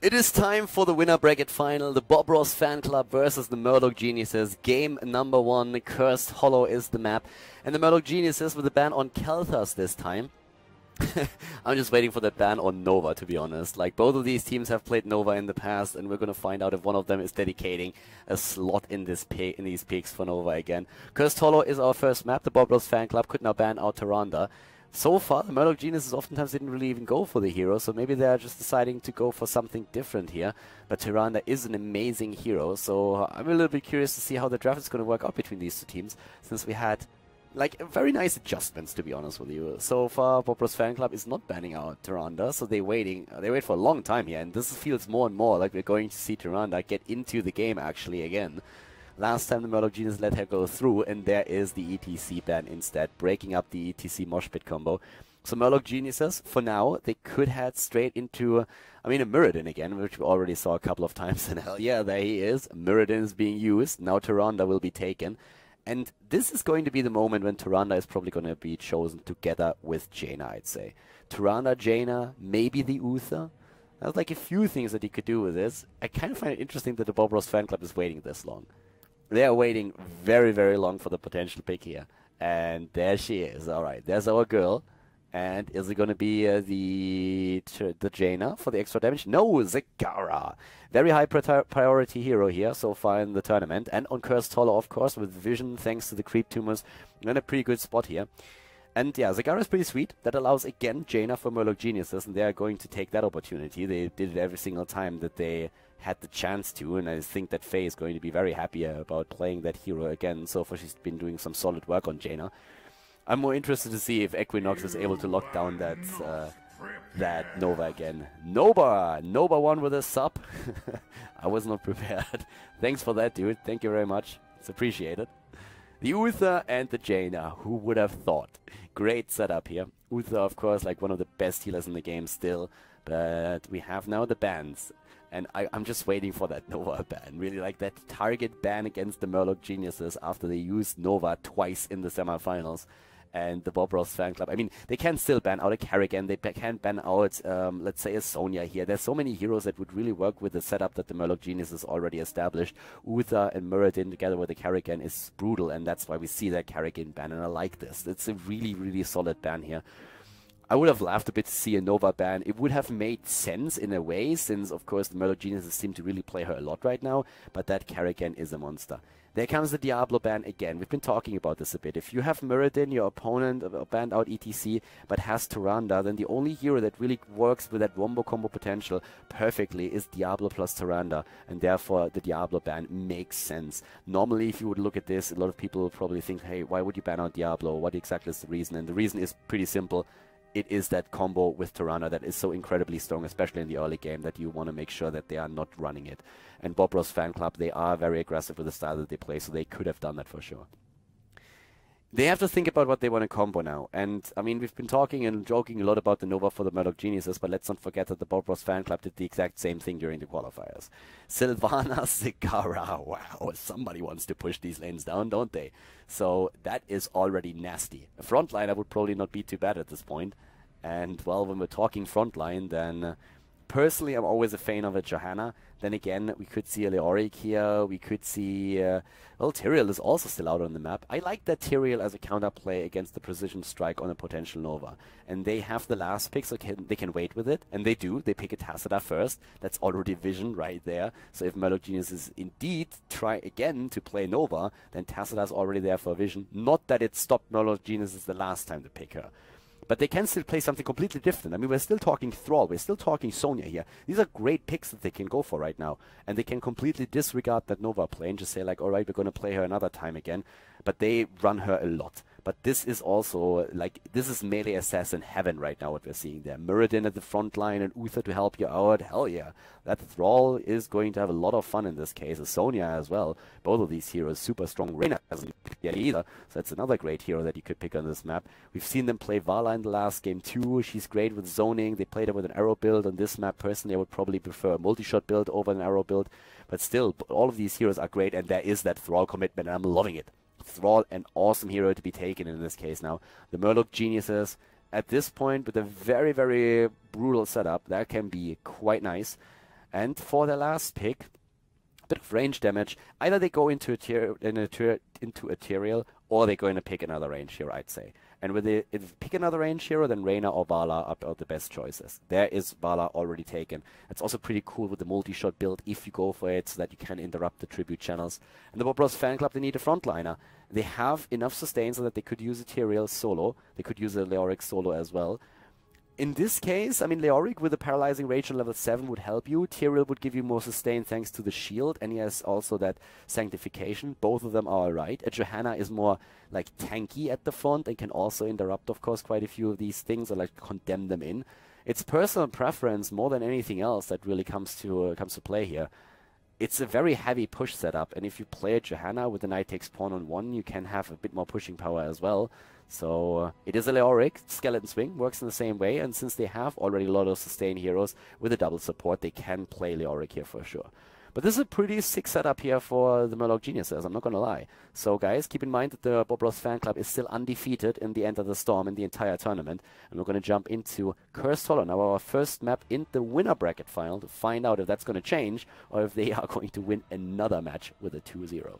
It is time for the winner bracket final, the BOB Ross Fanclub versus the Murloc Geniuses. Game number 1, Cursed Hollow is the map. And the Murloc Geniuses with a ban on Khaldor this time. I'm just waiting for that ban on Nova, to be honest. Like, both of these teams have played Nova in the past, and we're going to find out if one of them is dedicating a slot in these picks for Nova again. Cursed Hollow is our first map. The BOB Ross Fanclub could now ban out Tyrande. So far, the Murloc Geniuses oftentimes didn't really even go for the hero, so maybe they're just deciding to go for something different here. But Tyrande is an amazing hero, so I'm a little bit curious to see how the draft is going to work out between these two teams, since we had like very nice adjustments, to be honest with you. So far, BOB Ross Fanclub is not banning out Tyrande, so they wait for a long time here, and this feels more and more like we're going to see Tyrande get into the game actually again. Last time the Murloc Genius let her go through, and there is the ETC ban instead, breaking up the ETC mosh pit combo. So Murloc Geniuses, for now, they could head straight into, a Muradin again, which we already saw a couple of times, and hell yeah, there he is. Muradin is being used, now Tyrande will be taken. And this is going to be the moment when Tyrande is probably going to be chosen together with Jaina, I'd say. Tyrande, Jaina, maybe the Uther. There's like a few things that he could do with this. I kind of find it interesting that the BOB Ross Fanclub is waiting this long. They are waiting very, very long for the potential pick here. And there she is. All right, there's our girl. And is it going to be the Jaina for the extra damage? No, Zagara. Very high priority hero here so far in the tournament. And on Cursed Hollow, of course, with vision thanks to the creep tumors. In a pretty good spot here. And yeah, Zagara is pretty sweet. That allows, again, Jaina for Murloc Geniuses. And they are going to take that opportunity. They did it every single time that they had the chance to, and I think that Faye is going to be very happy about playing that hero again. So far she's been doing some solid work on Jaina. I'm more interested to see if Equinox is able to lock down that Nova again. Nova 1 with a sub. I was not prepared. Thanks for that, dude. Thank you very much. It's appreciated. The Uther and the Jaina. Who would have thought? Great setup here. Uther, of course, like one of the best healers in the game still. But we have now the bans. And I'm just waiting for that Nova ban. Really like that target ban against the Murloc Geniuses after they used Nova twice in the semifinals. And the BOB Ross Fanclub, they can still ban out a Kerrigan. They can ban out, let's say, a Sonya here. There's so many heroes that would really work with the setup that the Murloc Geniuses already established. Uther and Muradin together with the Kerrigan is brutal, and that's why we see that Kerrigan ban, and I like this. It's a really, really solid ban here. I would have laughed a bit to see a Nova ban. It would have made sense in a way, since, of course, the Murloc Geniuses seem to really play her a lot right now, but that Kerrigan is a monster. There comes the Diablo ban again. We've been talking about this a bit. If you have Muradin, your opponent, banned out ETC, but has Tyrande, then the only hero that really works with that wombo combo potential perfectly is Diablo plus Tyrande, and therefore the Diablo ban makes sense. Normally, if you would look at this, a lot of people will probably think, hey, why would you ban out Diablo? What exactly is the reason? And the reason is pretty simple. It is that combo with Tyrande that is so incredibly strong, especially in the early game, that you want to make sure that they are not running it. And BOB Ross Fanclub, they are very aggressive with the style that they play, so they could have done that for sure. They have to think about what they want to combo now. And, we've been talking and joking a lot about the Nova for the Murloc Geniuses, but let's not forget that the BOB Ross Fanclub did the exact same thing during the qualifiers. Sylvana, Zagara, wow, somebody wants to push these lanes down, don't they? So that is already nasty. A frontline would probably not be too bad at this point. And, well, when we're talking frontline, then personally I'm always a fan of a Johanna. Then again, we could see a Leoric here, we could see, well, Tyrael is also still out on the map. I like that Tyrael as a counterplay against the precision strike on a potential Nova. And they have the last pick, so they can wait with it, and they do. They pick a Tassadar first. That's already vision right there. So if Murloc Geniuses indeed try again to play Nova, then Tassadar's already there for vision. Not that it stopped Murloc Geniuses the last time to pick her. But they can still play something completely different. We're still talking Thrall. We're still talking Sonya here. These are great picks that they can go for right now. And they can completely disregard that Nova play and just say, like, all right, we're going to play her another time again. But they run her a lot. But this is also, like, this is melee assassin heaven right now, what we're seeing there. Muradin at the front line and Uther to help you out. Hell yeah. That Thrall is going to have a lot of fun in this case. Sonya as well. Both of these heroes super strong. Reyna hasn't picked yet either. So that's another great hero that you could pick on this map. We've seen them play Vala in the last game too. She's great with zoning. They played her with an arrow build. On this map, personally, I would probably prefer a multi-shot build over an arrow build. But still, all of these heroes are great, and there is that Thrall commitment, and I'm loving it. Thrall, an awesome hero to be taken in this case now. The Murloc Geniuses, at this point, with a very, very brutal setup, that can be quite nice. And for their last pick, a bit of range damage. Either they go into Ethereal, or they're going to pick another range hero, I'd say. And if they pick another range hero, then Reyna or Vala are about the best choices. There is Vala already taken. It's also pretty cool with the multi-shot build if you go for it, so that you can interrupt the tribute channels. And the BOB Ross Fanclub, they need a frontliner. They have enough sustain so that they could use Ethereal solo. They could use a Leoric solo as well. In this case, I mean, Leoric with a paralyzing rage on level 7 would help you. Tyrael would give you more sustain thanks to the shield, and he has also that sanctification. Both of them are alright. Johanna is more like tanky at the front and can also interrupt, of course, quite a few of these things, or like condemn them in. It's personal preference more than anything else that really comes to play here. It's a very heavy push setup, and if you play a Johanna with the knight takes pawn on 1, you can have a bit more pushing power as well. So it is a Leoric. Skeleton Swing works in the same way, and since they have already a lot of sustain heroes with a double support, they can play Leoric here for sure. But this is a pretty sick setup here for the Murloc Geniuses, I'm not gonna lie. So guys, keep in mind that the BOB Ross Fanclub is still undefeated in the End of the Storm in the entire tournament. And we're gonna jump into Cursed Hollow, now our first map in the winner bracket final, to find out if that's gonna change, or if they are going to win another match with a 2-0.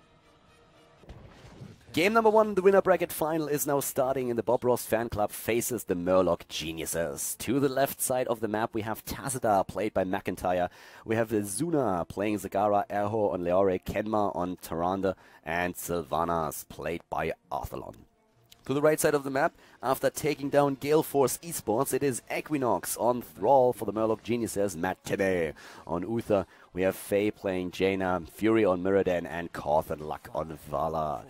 Game number 1, the winner bracket final, is now starting, and the BOB Ross Fanclub faces the Murloc Geniuses. To the left side of the map, we have Tazadar, played by McIntyre. We have Zuna playing Zagara, Erho on Leoric, Kenma on Tyrande, and Sylvanas, played by Arthalon. To the right side of the map, after taking down Gale Force Esports, it is Equinox on Thrall for the Murloc Geniuses, Matt Tebe on Uther. We have Faye playing Jaina, Fury on Mirrodin, and Korth and Luck on Vala.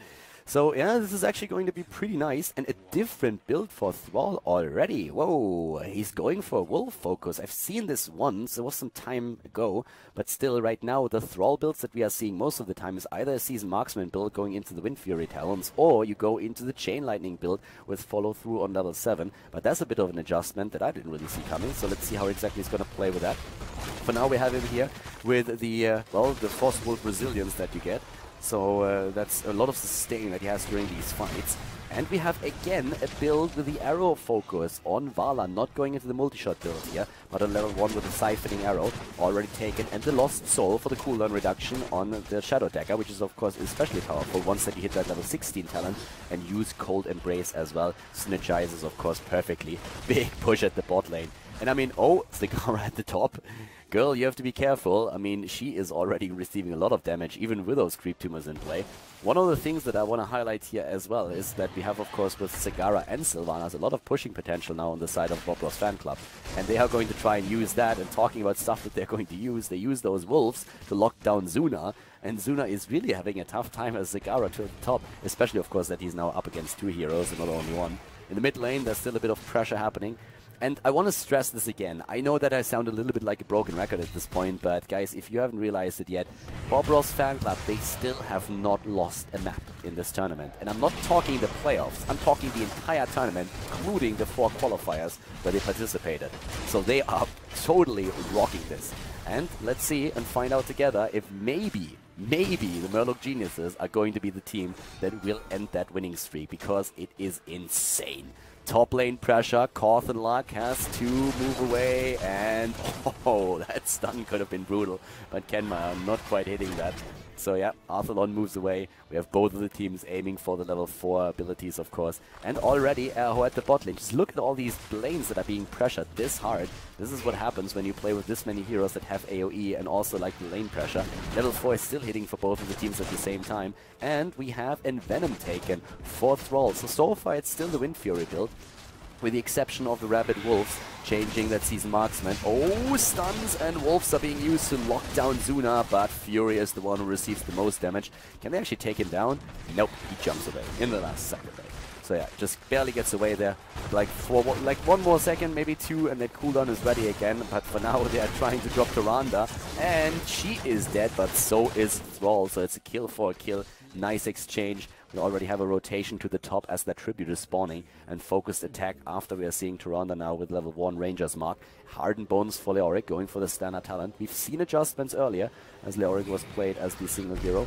So yeah, this is actually going to be pretty nice, and a different build for Thrall already. Whoa, he's going for Wolf Focus. I've seen this once, it was some time ago, but still right now the Thrall builds that we are seeing most of the time is either a Seasoned Marksman build going into the Wind Fury Talons, or you go into the Chain Lightning build with follow through on level 7, but that's a bit of an adjustment that I didn't really see coming, so let's see how exactly he's going to play with that. For now we have him here with the, well, the Force Wolf Resilience that you get. So that's a lot of sustain that he has during these fights. And we have again a build with the arrow focus on Vala, not going into the multi-shot build here, but on level 1 with the siphoning arrow already taken, and the Lost Soul for the cooldown reduction on the Shadow Dagger, which is of course especially powerful once that you hit that level 16 talent, and use Cold Embrace as well. Synergizes of course perfectly. Big push at the bot lane. And I mean, oh, Zagara at the top. Girl, you have to be careful. I mean, she is already receiving a lot of damage, even with those creep tumors in play. One of the things that I want to highlight here as well is that we have, of course, with Zagara and Sylvanas, a lot of pushing potential now on the side of BOB Ross Fanclub. And they are going to try and use that, and talking about stuff that they're going to use, they use those wolves to lock down Zuna. And Zuna is really having a tough time as Zagara to the top, especially, of course, that he's now up against 2 heroes and not only 1. In the mid lane, there's still a bit of pressure happening. And I want to stress this again. I know that I sound a little bit like a broken record at this point, but guys, if you haven't realized it yet, BOB Ross Fanclub, they still have not lost a map in this tournament. And I'm not talking the playoffs, I'm talking the entire tournament, including the 4 qualifiers where they participated. So they are totally rocking this. And let's see and find out together if maybe the Murloc Geniuses are going to be the team that will end that winning streak, because it is insane. Top lane pressure, Korth and Luck has to move away, and oh, that stun could have been brutal, but Kenma not quite hitting that. So yeah, Arthalon moves away. We have both of the teams aiming for the level 4 abilities, of course. And already Erho at the bot lane. Just look at all these lanes that are being pressured this hard. This is what happens when you play with this many heroes that have AoE and also like the lane pressure. Level 4 is still hitting for both of the teams at the same time. And we have Envenom taken for Thrall. So far it's still the Wind Fury build, with the exception of the Rabid Wolves changing that Seasoned Marksman. Oh, stuns and Wolves are being used to lock down Zuna, but Fury is the one who receives the most damage. Can they actually take him down? Nope, he jumps away in the last second. So yeah, just barely gets away there. Like for like 1 more second, maybe 2, and that cooldown is ready again. But for now, they are trying to drop Tyrande, and she is dead, but so is Thrall. So it's a kill for a kill. Nice exchange. We already have a rotation to the top as that tribute is spawning, and focused attack after we are seeing Tyrande now with level 1 Ranger's Mark. Hardened Bones for Leoric, going for the standard talent. We've seen adjustments earlier as Leoric was played as the single hero.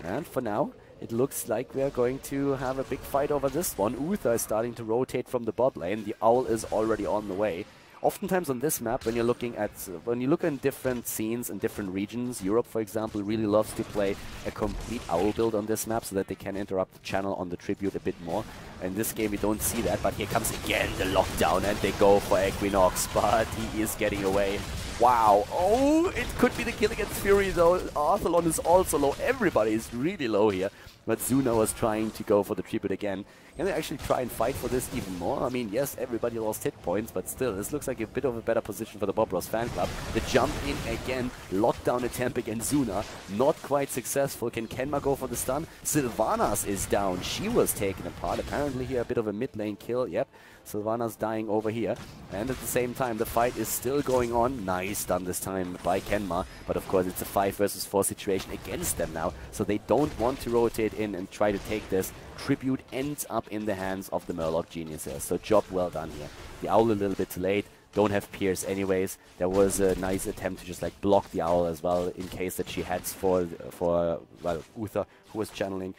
And for now, it looks like we are going to have a big fight over this one. Uther is starting to rotate from the bot lane. The Owl is already on the way. Oftentimes on this map, when you look in different scenes and different regions, Europe, for example, really loves to play a complete owl build on this map so that they can interrupt the channel on the tribute a bit more. In this game, we don't see that, but here comes again the lockdown, and they go for Equinox, but he is getting away. Wow. Oh, it could be the kill against Fury, though. Arthelon is also low. Everybody is really low here. But Zuna was trying to go for the tribute again. Can they actually try and fight for this even more? I mean, yes, everybody lost hit points, but still, this looks like a bit of a better position for the BOB Ross Fanclub. The jump in again, lockdown attempt against Zuna, not quite successful. Can Kenma go for the stun? Sylvanas is down. She was taken apart. Apparently here a bit of a mid lane kill. Yep, Sylvanas dying over here. And at the same time, the fight is still going on. Nice stun this time by Kenma. But of course, it's a 5 versus 4 situation against them now. So they don't want to rotate in and try to take this. Tribute ends up in the hands of the Murloc Geniuses. So job well done here. The Owl a little bit too late. Don't have Pierce anyways. There was a nice attempt to just like block the Owl as well in case that she heads for well, Uther, who was channeling.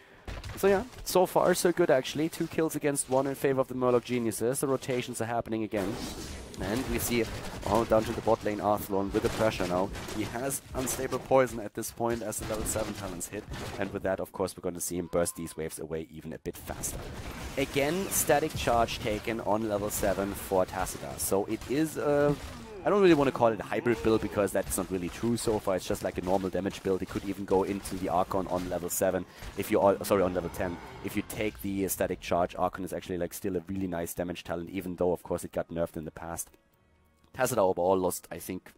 So yeah, so far so good actually. 2 kills against 1 in favor of the Murloc Geniuses. The rotations are happening again. And we see down to the bot lane Arthelon with the pressure now. He has unstable poison at this point as the level 7 talents hit. And with that, of course, we're going to see him burst these waves away even a bit faster. Again, static charge taken on level 7 for Tacita. So it is I don't really want to call it a hybrid build because that's not really true so far. It's just like a normal damage build. It could even go into the Archon on level 7 if you on level 10. If you take the static charge, Archon is actually like still a really nice damage talent, even though of course it got nerfed in the past. Tacita overall lost, I think,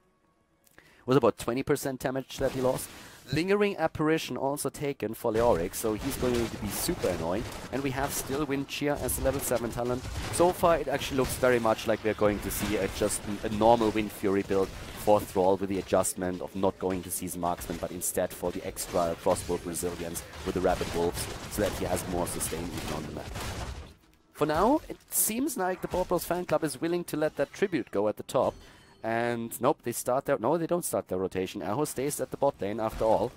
was about 20% damage that he lost. Lingering Apparition also taken for Leoric, so he's going to be super annoying. And we have still Wind Cheer as a level 7 talent. So far it actually looks very much like we're going to see just a normal Wind Fury build for Thrall with the adjustment of not going to Season Marksman, but instead for the extra crossbow resilience with the Rapid Wolves, so that he has more sustain even on the map. For now, it seems like the BOB Ross Fanclub is willing to let that tribute go at the top. And nope, they start their... No, they don't start their rotation. Aho stays at the bot lane after all.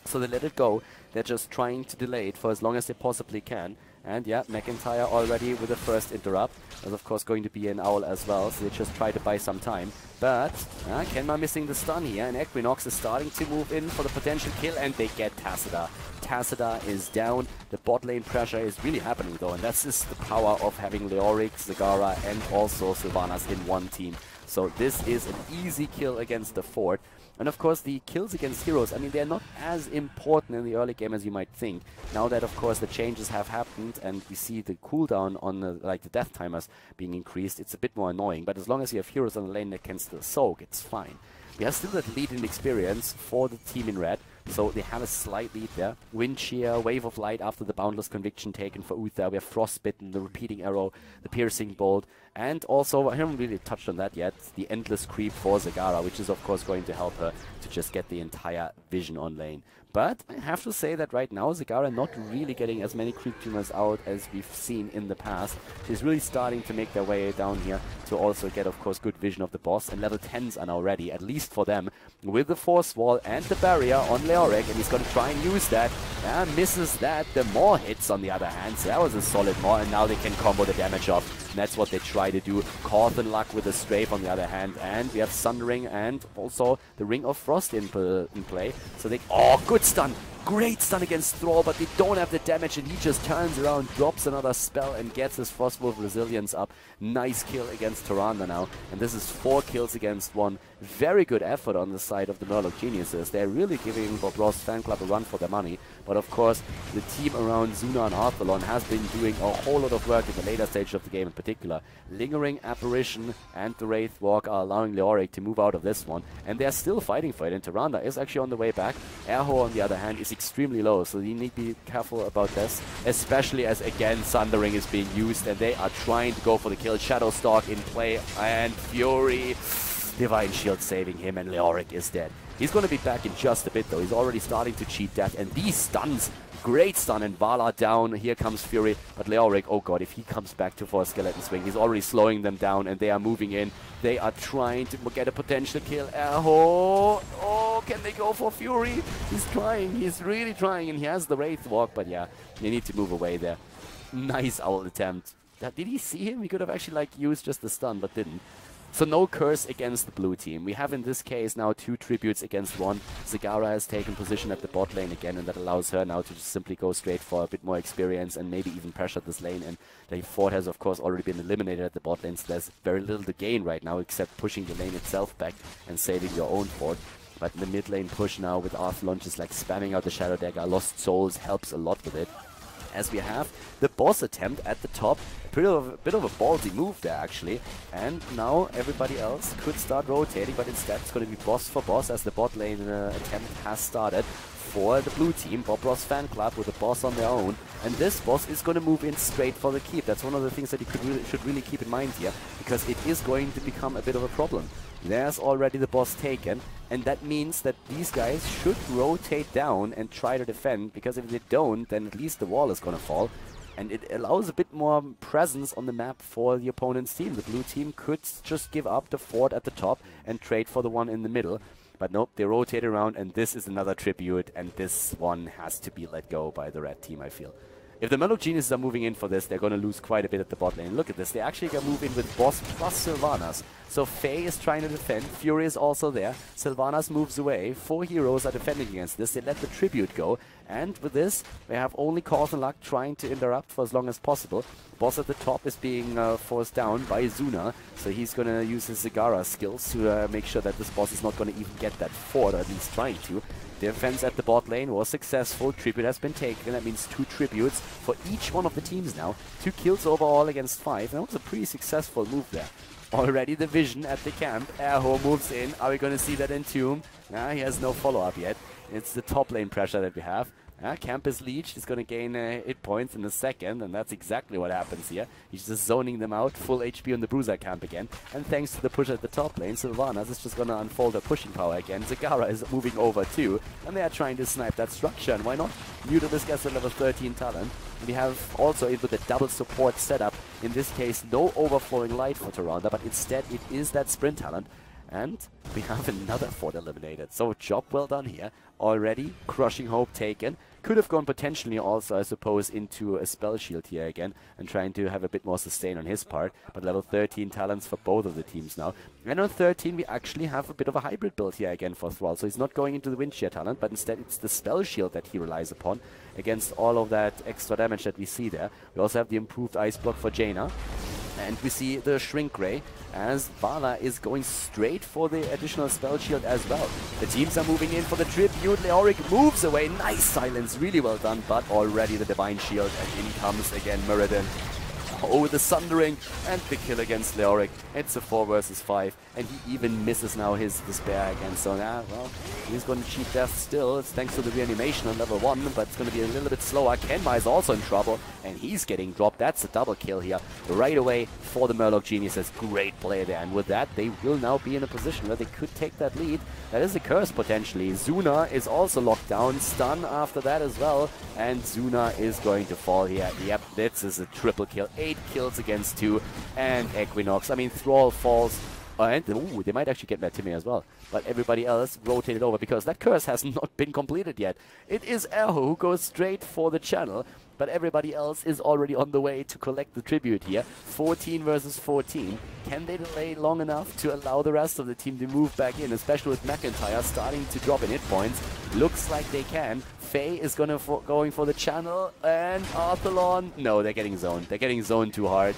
So they let it go. They're just trying to delay it for as long as they possibly can. And yeah, McIntyre already with the first interrupt. There's of course going to be an Owl as well, so they just try to buy some time. But Kenma missing the stun here, and Equinox is starting to move in for the potential kill, and they get Tacita. Tacita is down. The bot lane pressure is really happening though, and that's just the power of having Leoric, Zagara, and also Sylvanas in one team. So this is an easy kill against the fort. And of course the kills against heroes, I mean, they're not as important in the early game as you might think. Now that of course the changes have happened and we see the cooldown on the death timers being increased, it's a bit more annoying. But as long as you have heroes on the lane that can still soak, it's fine. We have still that lead in experience for the team in red. So they have a slight lead there. Wind Shear, Wave of Light after the Boundless Conviction taken for Uther. We have Frostbitten, the Repeating Arrow, the Piercing Bolt, and also, I haven't really touched on that yet, the Endless Creep for Zagara, which is of course going to help her to just get the entire vision on lane. But I have to say that right now, Zagara not really getting as many creep tumors out as we've seen in the past. She's really starting to make their way down here to also get, of course, good vision of the boss. And level 10s are now ready, at least for them, with the Force Wall and the Barrier on Leoric. And he's going to try and use that. Misses that. The Maw hits on the other hand. So that was a solid Maw, and now they can combo the damage off. And that's what they try to do. Cawthon Luck with a Strafe on the other hand. And we have Sundering and also the Ring of Frost in play. So they... Oh, good stun! Great stun against Thrall, but they don't have the damage, and he just turns around, drops another spell, and gets his Frostwolf Resilience up. Nice kill against Tyrande now, and this is 4 kills against 1. Very good effort on the side of the Murloc Geniuses. They're really giving BOB Ross Fanclub a run for their money, but of course, the team around Zuna and Arthelon has been doing a whole lot of work in the later stage of the game in particular. Lingering Apparition and the Wraith Walk are allowing Leoric to move out of this one, and they're still fighting for it, and Tyrande is actually on the way back. Erho, on the other hand, is extremely low, so you need to be careful about this, especially as again Sundering is being used and they are trying to go for the kill. Shadowstalk in play, and Fury, Divine Shield saving him, and Leoric is dead. He's going to be back in just a bit though. He's already starting to cheat death, and these stuns, great stun, and Vala down. Here comes Fury, but Leoric, oh god, if he comes back to for a Skeleton Swing, he's already slowing them down, and they are moving in. They are trying to get a potential kill. Erho, oh, can they go for Fury? He's trying, he's really trying, and he has the Wraith Walk, but yeah, they need to move away there. Nice Owl attempt. Did he see him? He could have actually like used just the stun, but didn't. So no curse against the blue team. We have in this case now 2 tributes against 1. Zagara has taken position at the bot lane again, and that allows her now to just simply go straight for a bit more experience and maybe even pressure this lane. And the Ford has of course already been eliminated at the bot lane, so there's very little to gain right now except pushing the lane itself back and saving your own Ford. But the mid lane push now with Arthlon just like spamming out the Shadow Dagger, Lost Souls helps a lot with it. As we have the boss attempt at the top, a bit of a ballsy move there actually, and now everybody else could start rotating, but instead it's going to be boss for boss as the bot lane attempt has started for the blue team, BOB Ross Fanclub with a boss on their own, and this boss is going to move in straight for the keep. That's one of the things that you should really keep in mind here, because it is going to become a bit of a problem. There's already the boss taken, and that means that these guys should rotate down and try to defend, because if they don't, then at least the wall is going to fall, and it allows a bit more presence on the map for the opponent's team. The blue team could just give up the fort at the top and trade for the one in the middle, but nope, they rotate around, and this is another tribute, and this one has to be let go by the red team, I feel. If the Murloc Geniuses are moving in for this, they're going to lose quite a bit at the bot lane. Look at this, they actually can move in with boss plus Sylvanas. So Faye is trying to defend, Fury is also there, Sylvanas moves away, 4 heroes are defending against this, they let the tribute go, and with this, they have only Cause and Luck trying to interrupt for as long as possible. Boss at the top is being forced down by Zuna, so he's going to use his Zagara skills to make sure that this boss is not going to even get that fort, or at least trying to. Defense at the bot lane was successful, tribute has been taken, that means 2 tributes for each one of the teams now. 2 kills overall against 5, and that was a pretty successful move there. Already the vision at the camp, Airho moves in, are we going to see that Entomb? Nah, he has no follow-up yet. It's the top lane pressure that we have. Camp is leeched, he's going to gain hit points in a second, and that's exactly what happens here. He's just zoning them out, full HP on the Bruiser camp again, and thanks to the push at the top lane, Sylvanas is just going to unfold her pushing power again. Zagara is moving over too, and they are trying to snipe that structure, and why not? Mutalisk gets a level 13 talent. We have also with the double support setup, in this case no overflowing light for Tyrande, but instead it is that sprint talent. And we have another fort eliminated. So job well done here. Already crushing hope taken. Could have gone potentially also, I suppose, into a spell shield here again and trying to have a bit more sustain on his part. But level 13 talents for both of the teams now. And on 13 we actually have a bit of a hybrid build here again for Thrall. So he's not going into the wind shear talent, but instead it's the spell shield that he relies upon against all of that extra damage that we see there. We also have the improved ice block for Jaina. And we see the Shrink Ray as Vala is going straight for the additional spell shield as well. The teams are moving in for the tribute. Leoric moves away. Nice silence. Really well done. But already the Divine Shield. And in comes again Muradin. Oh, the Sundering and the kill against Leoric. It's a 4 versus 5. And he even misses now his Despair again. So now, well, he's going to cheat death still. It's thanks to the reanimation on level 1, but it's going to be a little bit slower. Kenma is also in trouble, and he's getting dropped. That's a double kill here right away for the Murloc Geniuses. Great play there. And with that, they will now be in a position where they could take that lead. That is a curse potentially. Zuna is also locked down. Stun after that as well. And Zuna is going to fall here. Yep, this is a triple kill. 8 kills against 2. And Equinox. I mean, Thrall falls. And ooh, they might actually get Matime as well. But everybody else rotated over because that curse has not been completed yet. It is Erho who goes straight for the channel. But everybody else is already on the way to collect the tribute here. 14 versus 14. Can they delay long enough to allow the rest of the team to move back in, especially with McIntyre starting to drop in hit points? Looks like they can. Faye is going for the channel, and Arthelon. No, they're getting zoned. They're getting zoned too hard.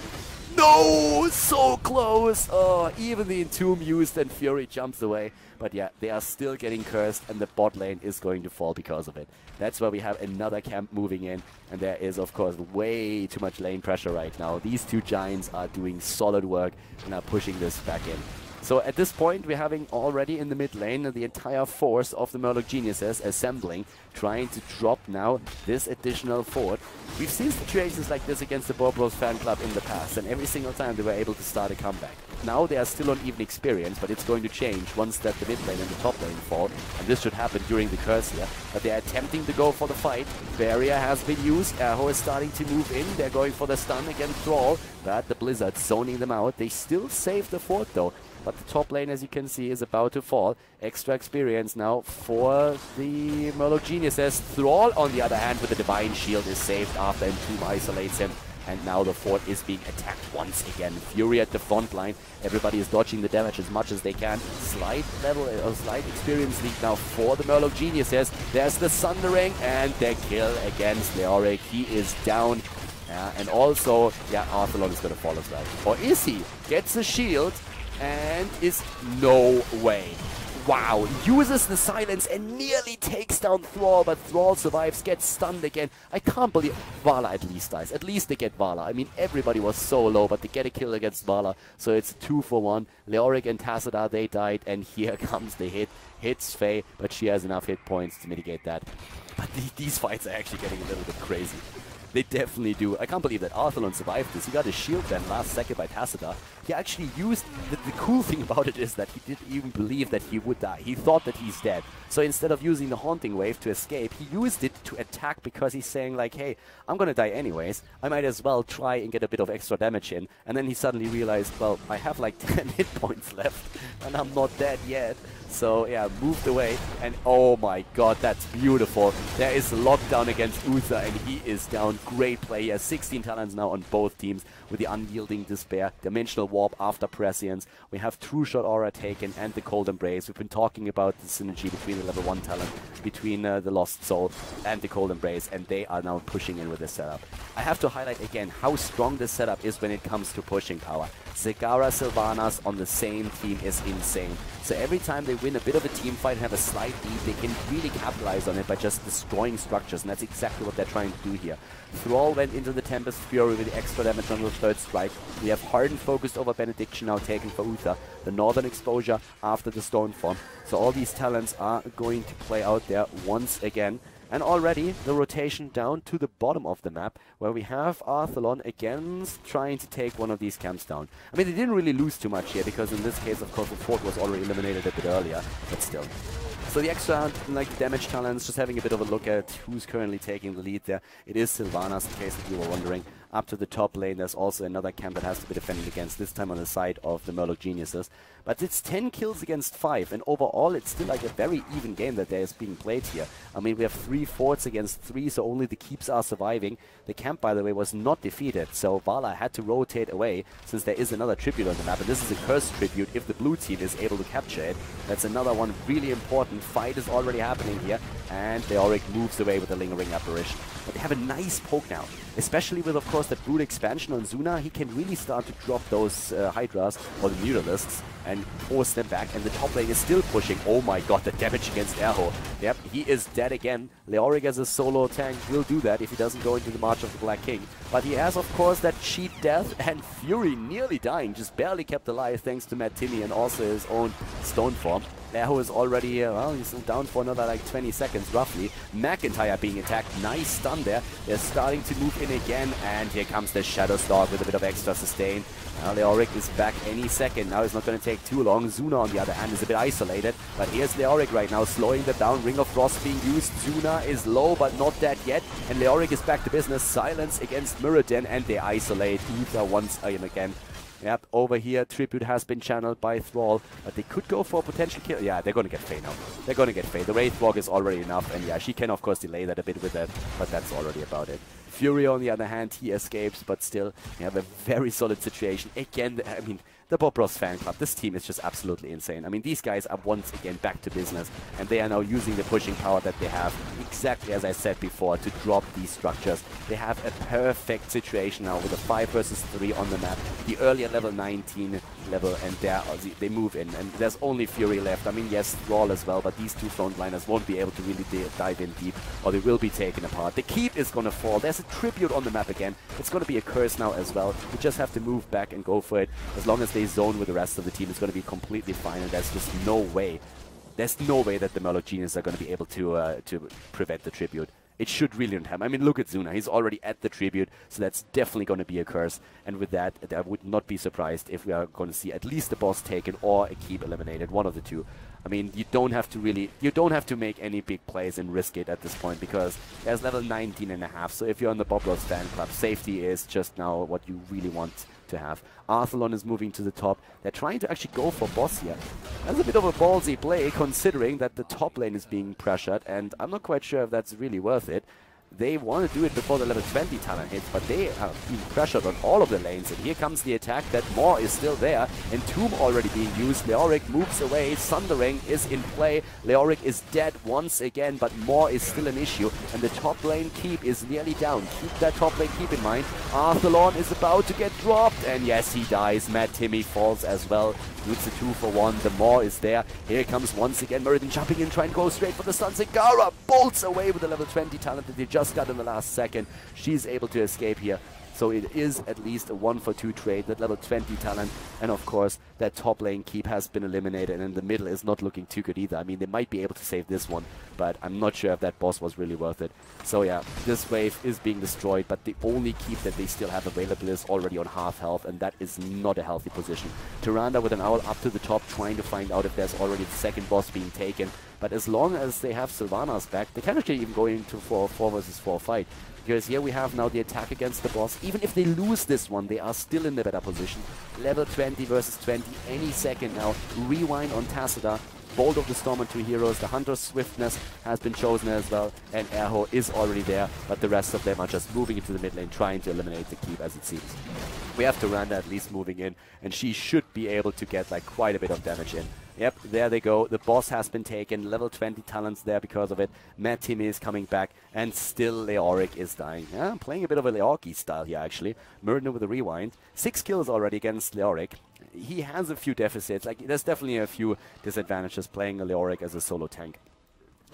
No! So close! Oh, even the Entomb used and Fury jumps away. But yeah, they are still getting cursed and the bot lane is going to fall because of it. That's where we have another camp moving in. And there is, of course, way too much lane pressure right now. These 2 giants are doing solid work and are pushing this back in. So at this point, we're having already in the mid lane the entire force of the Murloc Geniuses assembling, trying to drop now this additional fort. We've seen situations like this against the BOB Ross Fanclub in the past, and every single time they were able to start a comeback. Now they are still on even experience, but it's going to change once that the mid lane and the top lane fall, and this should happen during the curse here. But they're attempting to go for the fight. Barrier has been used. Erho is starting to move in. They're going for the stun against Thrall, but the Blizzard zoning them out. They still save the fort though. But the top lane, as you can see, is about to fall. Extra experience now for the Murloc Geniuses. Thrall, on the other hand, with the Divine Shield is saved after Entomb isolates him. and now the fort is being attacked once again. Fury at the front line. Everybody is dodging the damage as much as they can. Slight experience lead now for the Murloc Geniuses. There's the Sundering and the kill against Leoric. He is down. And also, Arthelon is going to fall as well. Or is he? Gets a shield and is no way. Wow, uses the silence and nearly takes down Thrall, but Thrall survives, gets stunned again. I can't believe Vala at least dies. At least they get Vala. I mean, everybody was so low, but they get a kill against Vala. So it's 2-for-1. Leoric and Tassadar, they died, and here comes the hit. Hits Faye, but she has enough hit points to mitigate that. But these fights are actually getting a little bit crazy. They definitely do. I can't believe that Arthelon survived this. He got his shield then last second by Tassadar. He actually used... The cool thing about it is that he didn't even believe that he would die. He thought that he's dead. So instead of using the Haunting Wave to escape, he used it to attack because he's saying like, hey, I'm gonna die anyways. I might as well try and get a bit of extra damage in. And then he suddenly realized, well, I have like 10 hit points left and I'm not dead yet. So yeah, moved away, and oh my god, that's beautiful. There is lockdown against Uther, and he is down. Great play. He has 16 talents now on both teams with the Unyielding Despair, Dimensional Warp after Prescience. We have True Shot Aura taken and the Cold Embrace. We've been talking about the synergy between the level 1 talent, between the Lost Soul and the Cold Embrace, and they are now pushing in with this setup. I have to highlight again how strong this setup is when it comes to pushing power. Zagara Sylvanas on the same team is insane. So every time they win a bit of a team fight and have a slight lead, they can really capitalize on it by just destroying structures, and that's exactly what they're trying to do here. Thrall went into the Tempest Fury with the extra damage on the third strike. We have Hardened Focused over Benediction now taken for Uther. The Northern Exposure after the Stoneform. So all these talents are going to play out there once again. And already the rotation down to the bottom of the map, where we have Arthelon against trying to take one of these camps down. I mean, they didn't really lose too much here, because in this case, of course, the fort was already eliminated a bit earlier, but still. So the extra damage talents, just having a bit of a look at who's currently taking the lead there. It is Sylvanas, in case if you were wondering. Up to the top lane, there's also another camp that has to be defended against, this time on the side of the Murloc Geniuses. But it's 10 kills against 5, and overall it's still like a very even game that there is being played here. I mean, we have 3 forts against 3, so only the keeps are surviving. The camp, by the way, was not defeated, so Vala had to rotate away, since there is another tribute on the map, and this is a cursed tribute. If the blue team is able to capture it, that's another one really important. Fight is already happening here, and Leoric moves away with a Lingering Apparition. But they have a nice poke now, especially with, of course, that Brood expansion on Zuna. He can really start to drop those Hydras or the Mutalisks and force them back, and the top lane is still pushing. Oh my god, the damage against Erho. Yep, he is dead again. Leoric as a solo tank will do that if he doesn't go into the March of the Black King. But he has, of course, that cheap death, and Fury nearly dying, just barely kept alive thanks to Matt Tinney and also his own Stone Form. Erho is already, well, he's down for another like 20 seconds roughly. McIntyre being attacked. Nice stun there. They're starting to move in again, and here comes the Shadow Stalk with a bit of extra sustain. Now Leoric is back any second. Now it's not going to take too long. Zuna, on the other hand, is a bit isolated, but here's Leoric right now, slowing them down. Ring of Frost being used. Zuna is low, but not dead yet, and Leoric is back to business. Silence against Muradin, and they isolate Uther once again. Yep, over here, Tribute has been channeled by Thrall, but they could go for a potential kill. Yeah, they're going to get Faye now. They're going to get Faye. The Wraith Walk is already enough, and yeah, she can, of course, delay that a bit with that, but that's already about it. Fury, on the other hand, he escapes, but still, we have a very solid situation. Again, I mean, the BOB Ross Fanclub, this team is just absolutely insane. I mean, these guys are once again back to business, and they are now using the pushing power that they have, exactly as I said before, to drop these structures. They have a perfect situation now with a 5 versus 3 on the map, the earlier level 19 level, and they move in, and there's only Fury left. I mean, yes, Thrall as well, but these two frontliners won't be able to really dive in deep, or they will be taken apart. The keep is going to fall. There's a tribute on the map again. It's going to be a curse now as well. We just have to move back and go for it. As long as they zone with the rest of the team, it's going to be completely fine, and there's just no way. There's no way that the Murloc Geniuses are going to be able to prevent the tribute. It should really not happen. I mean, look at Zuna. He's already at the tribute, so that's definitely going to be a curse. And with that, I would not be surprised if we are going to see at least the boss taken or a keep eliminated, one of the two. I mean, you don't have to make any big plays and risk it at this point, because there's level 19.5. So if you're on the BOB Ross Fanclub, safety is just now what you really want to have. Arthelon is moving to the top. They're trying to actually go for boss here. That's a bit of a ballsy play, considering that the top lane is being pressured, and I'm not quite sure if that's really worth it. They want to do it before the level 20 talent hits, but they are being pressured on all of the lanes. And here comes the attack. That Maw is still there. Entomb already being used. Leoric moves away. Sundering is in play. Leoric is dead once again, but Maw is still an issue. And the top lane keep is nearly down. Keep that top lane keep in mind. Arthalon is about to get dropped. And yes, he dies. Mad Timmy falls as well. It's a 2-for-1. The Maw is there. Here comes once again Muradin jumping in, trying to go straight for the stun. Zagara bolts away with the level 20 talent that they just got in the last second. She's able to escape here. So it is at least a 1-for-2 trade, that level 20 talent. And of course, that top lane keep has been eliminated, and the middle is not looking too good either. I mean, they might be able to save this one, but I'm not sure if that boss was really worth it. So yeah, this wave is being destroyed, but the only keep that they still have available is already on half health, and that is not a healthy position. Tyrande with an owl up to the top, trying to find out if there's already the second boss being taken. But as long as they have Sylvana's back, they can actually even go into 4 versus 4 fight. Because here we have now the attack against the boss. Even if they lose this one, they are still in the better position. Level 20 versus 20 any second now. Rewind on Tassadar. Bolt of the Storm on 2 heroes. The Hunter's Swiftness has been chosen as well. And Erho is already there. But the rest of them are just moving into the mid lane, trying to eliminate the keep as it seems. We have Tyrande at least moving in. And she should be able to get like quite a bit of damage in. Yep, there they go. The boss has been taken. Level 20 talents there because of it. Mad Timmy is coming back. And still Leoric is dying. Yeah, I'm playing a bit of a Leorki style here, actually. Murden with a rewind. 6 kills already against Leoric. He has a few deficits. Like, there's definitely a few disadvantages playing a Leoric as a solo tank.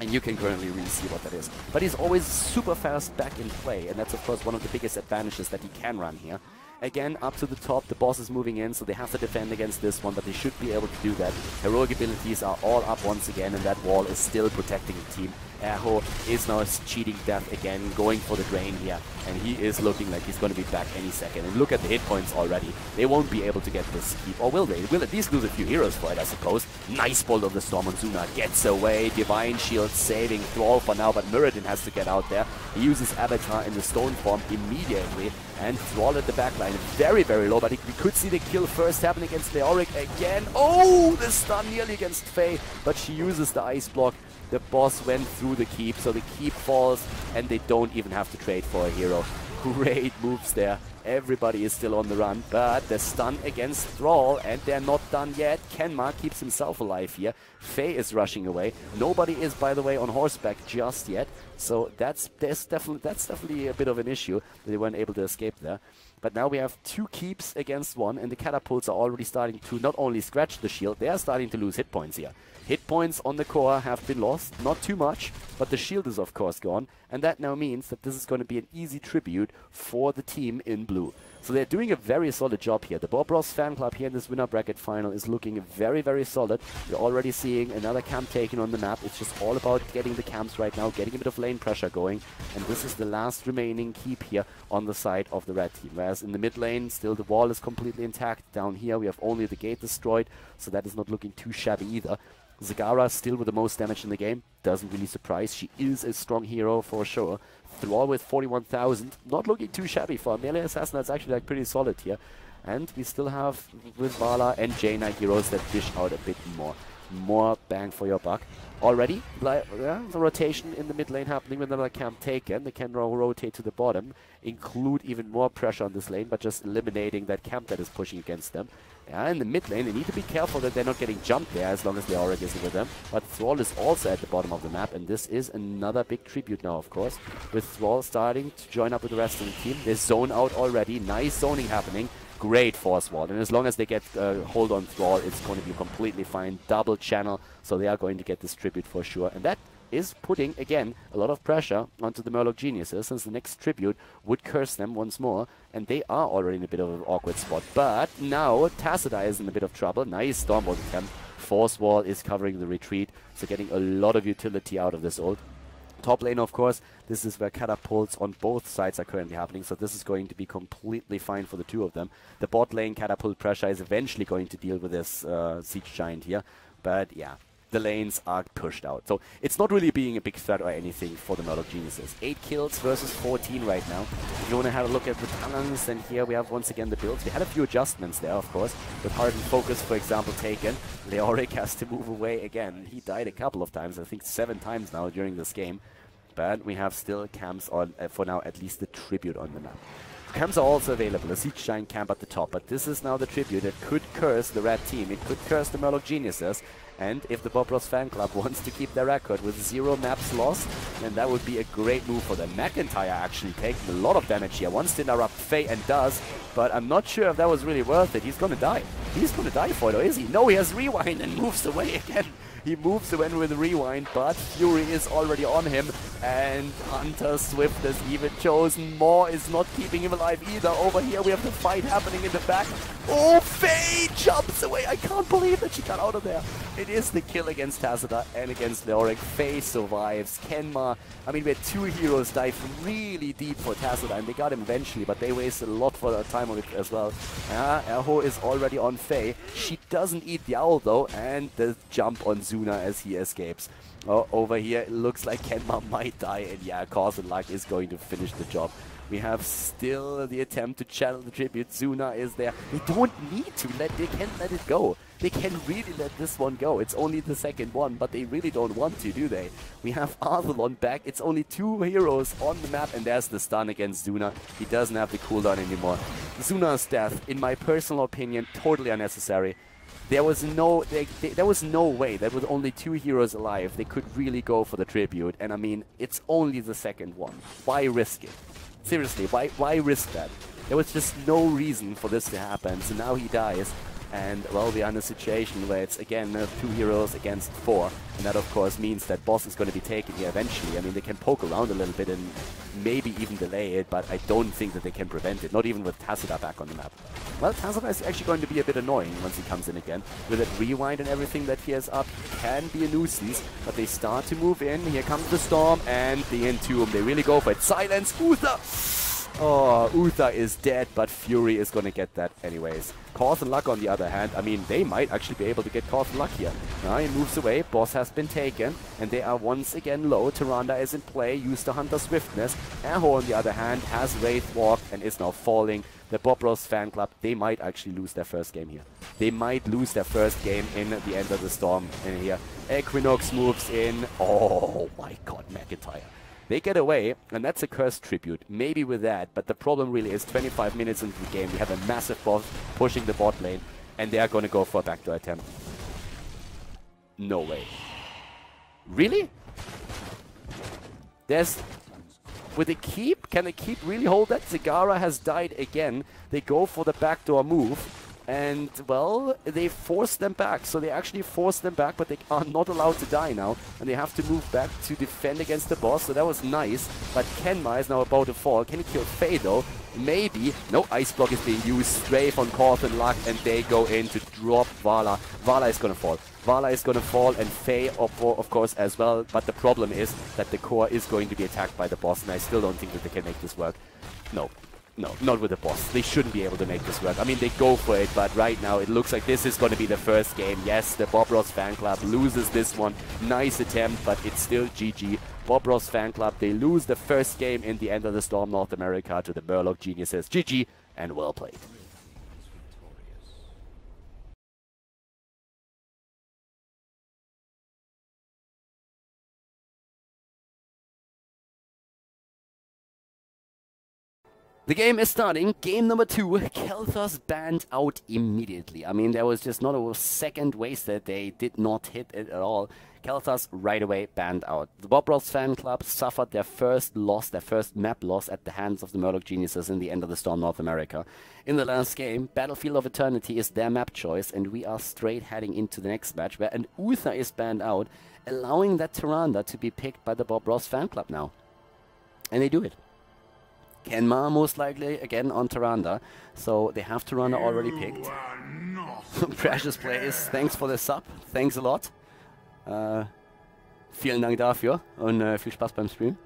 And you can currently really see what that is. But he's always super fast back in play. And that's, of course, one of the biggest advantages that he can run here. Again, up to the top, the boss is moving in, so they have to defend against this one, but they should be able to do that. Heroic abilities are all up once again, and that wall is still protecting the team. Erho is now cheating death again, going for the drain here, and he is looking like he's going to be back any second. And look at the hit points already. They won't be able to get this keep, or will they? They will at least lose a few heroes for it, I suppose. Nice Bolt of the Storm on Zuna, gets away. Divine Shield saving Thrall for now, but Muradin has to get out there. He uses Avatar in the stone form immediately, and Thrall at the backline, very, very low, but we could see the kill first happen against Leoric again. Oh, the stun nearly against Faye, but she uses the ice block. The boss went through the keep, so the keep falls, and they don't even have to trade for a hero. Great moves there. Everybody is still on the run, but the stun against Thrall, and they're not done yet. Kenma keeps himself alive here. Faye is rushing away. Nobody is, by the way, on horseback just yet, so that's definitely a bit of an issue. They weren't able to escape there. But now we have 2 keeps against 1, and the catapults are already starting to not only scratch the shield, they are starting to lose hit points here. Hit points on the core have been lost, not too much, but the shield is of course gone, and that now means that this is going to be an easy tribute for the team in blue. So they're doing a very solid job here. The BOB Ross Fanclub here in this winner bracket final is looking very, very solid. We're already seeing another camp taken on the map. It's just all about getting the camps right now, getting a bit of lane pressure going, and this is the last remaining keep here on the side of the red team. Whereas in the mid lane, still the wall is completely intact. Down here we have only the gate destroyed, so that is not looking too shabby either. Zagara still with the most damage in the game. Doesn't really surprise. She is a strong hero for sure. Thrall with 41,000. Not looking too shabby for a melee assassin. That's actually like pretty solid here. And we still have with Vala and Jaina heroes that dish out a bit more. More bang for your buck. Already, the rotation in the mid lane happening with another camp taken. They can rotate to the bottom, include even more pressure on this lane, but just eliminating that camp that is pushing against them. Yeah, in the mid lane, they need to be careful that they're not getting jumped there as long as Leoric isn't with them. But Thrall is also at the bottom of the map, and this is another big tribute now, of course. With Thrall starting to join up with the rest of the team. They zone out already. Nice zoning happening. Great force wall, and as long as they get hold on Thrall, it's going to be completely fine. Double channel, so they are going to get this tribute for sure. And that is putting, again, a lot of pressure onto the Murloc Geniuses, since the next tribute would curse them once more, and they are already in a bit of an awkward spot. But now Tassadar is in a bit of trouble. Nice Stormbolt attempt. Force wall is covering the retreat, so getting a lot of utility out of this ult. Top lane, of course, this is where catapults on both sides are currently happening, so this is going to be completely fine for the two of them. The bot lane catapult pressure is eventually going to deal with this siege giant here, but yeah, the lanes are pushed out. So it's not really being a big threat or anything for the Murloc Geniuses. 8 kills versus 14 right now. If you want to have a look at the talents, then here we have once again the builds. We had a few adjustments there, of course, with Hardened Focus, for example, taken. Leoric has to move away again. He died a couple of times, I think 7 times now during this game. but we have still camps on, for now, at least the tribute on the map. Camps are also available, a Siege Giant camp at the top, but this is now the tribute that could curse the red team. It could curse the Murloc Geniuses, and if the BOB Ross Fanclub wants to keep their record with 0 maps lost, then that would be a great move for them. McIntyre actually taking a lot of damage here, wants to interrupt Faye and does, but I'm not sure if that was really worth it. He's gonna die. He's gonna die for it, or is he? No, he has rewind and moves away again. He moves away with rewind, but Fury is already on him, and Hunter Swiftness even chosen. More is not keeping him alive either. Over here we have the fight happening in the back. Oh, Faye jumps away. I can't believe that she got out of there. It is the kill against Tacita and against Leoric. Faye survives. Kenma, I mean, we had 2 heroes dive really deep for Tacita, and they got him eventually, but they wasted a lot for their time on it as well. Erho is already on Faye. She doesn't eat the owl though, and the jump on Zuna as he escapes. Oh, over here it looks like Kenma might die, and yeah, Cause and Luck is going to finish the job. We have still the attempt to channel the tribute. Zuna is there. They don't need to they can't let it go. They can really let this one go. It's only the second one, but they really don't want to, do they? We have Arthelon back. It's only 2 heroes on the map, and there's the stun against Zuna. He doesn't have the cooldown anymore. Zuna's death, in my personal opinion, totally unnecessary. There was no way that with only 2 heroes alive, they could really go for the tribute. And I mean, it's only the second one. Why risk it? Seriously, why risk that? There was just no reason for this to happen. So now he dies. And, well, we are in a situation where it's, again, 2 heroes against 4. And that, of course, means that boss is going to be taken here eventually. I mean, they can poke around a little bit and maybe even delay it, but I don't think that they can prevent it, not even with Tacita back on the map. Well, Tacita is actually going to be a bit annoying once he comes in again. With that rewind and everything that he has up, he can be a nuisance, but they start to move in. Here comes the Storm and the Entomb. They really go for it. Silence, Uther! Oh, Uther is dead, but Fury is going to get that anyways. Cause and Luck, on the other hand, I mean, they might actually be able to get Cause and Luck here. Now he moves away, boss has been taken, and they are once again low. Tyrande is in play, used the Hunter Swiftness. Erho, on the other hand, has Wraith Walk and is now falling. The BOB Ross Fanclub, they might actually lose their first game here. They might lose their first game in the end of the storm in here. Equinox moves in. Oh my god, McIntyre. They get away, and that's a cursed tribute. Maybe with that, but the problem really is 25 minutes into the game, we have a massive boss pushing the bot lane, and they are going to go for a backdoor attempt. No way. Really? There's... With the keep? Can the keep really hold that? Zagara has died again. They go for the backdoor move. And, well, they force them back. So they actually force them back, but they are not allowed to die now. And they have to move back to defend against the boss. So that was nice. But Kenma is now about to fall. Can he kill Faye, though? Maybe. No, Ice Block is being used. Strafe on Cause and Luck. And they go in to drop Vala. Vala is going to fall. Vala is going to fall, and Faye, of course, as well. But the problem is that the core is going to be attacked by the boss. And I still don't think that they can make this work. No. No, not with the boss. They shouldn't be able to make this work. I mean, they go for it, but right now it looks like this is going to be the first game. Yes, the BOB Ross Fanclub loses this one. Nice attempt, but it's still GG. BOB Ross Fanclub, they lose the first game in the end of the Storm North America to the Murloc Geniuses. GG, and well played. The game is starting. Game number 2. Khaldor's banned out immediately. I mean, there was just not a second wasted. They did not hit it at all. Khaldor's right away banned out. The BOB Ross Fanclub suffered their first loss, their first map loss at the hands of the Murloc Geniuses in the end of the Storm North America. In the last game, Battlefield of Eternity is their map choice, and we are straight heading into the next match where an Uther is banned out, allowing that Tyrande to be picked by the BOB Ross Fanclub now. And they do it. Kenma most likely again on Tyrande, so they have Tyrande already picked. Precious plays, thanks for the sub, thanks a lot. Vielen Dank dafür und viel Spaß beim Stream.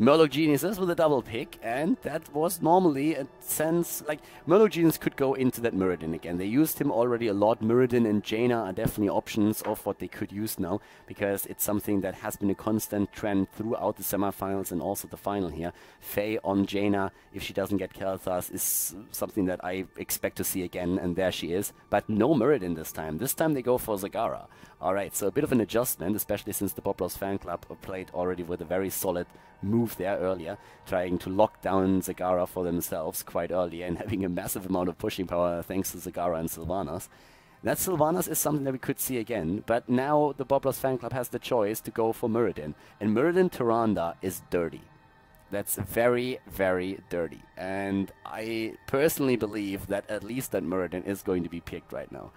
Murloc Geniuses with a double pick, and that was normally a sense, like, Murloc Genius could go into that Muradin again. They used him already a lot. Muradin and Jaina are definitely options of what they could use now, because it's something that has been a constant trend throughout the semifinals and also the final here. Faye on Jaina, if she doesn't get Khaldor's, is something that I expect to see again, and there she is. But no Muradin this time. This time they go for Zagara. Alright, so a bit of an adjustment, especially since the BOB Ross Fanclub played already with a very solid move there earlier, trying to lock down Zagara for themselves quite early and having a massive amount of pushing power thanks to Zagara and Sylvanas. That Sylvanas is something that we could see again, but now the BOB Ross Fanclub has the choice to go for Muradin, and Muradin Tyrande is dirty. That's very, very dirty, and I personally believe that at least that Muradin is going to be picked right now.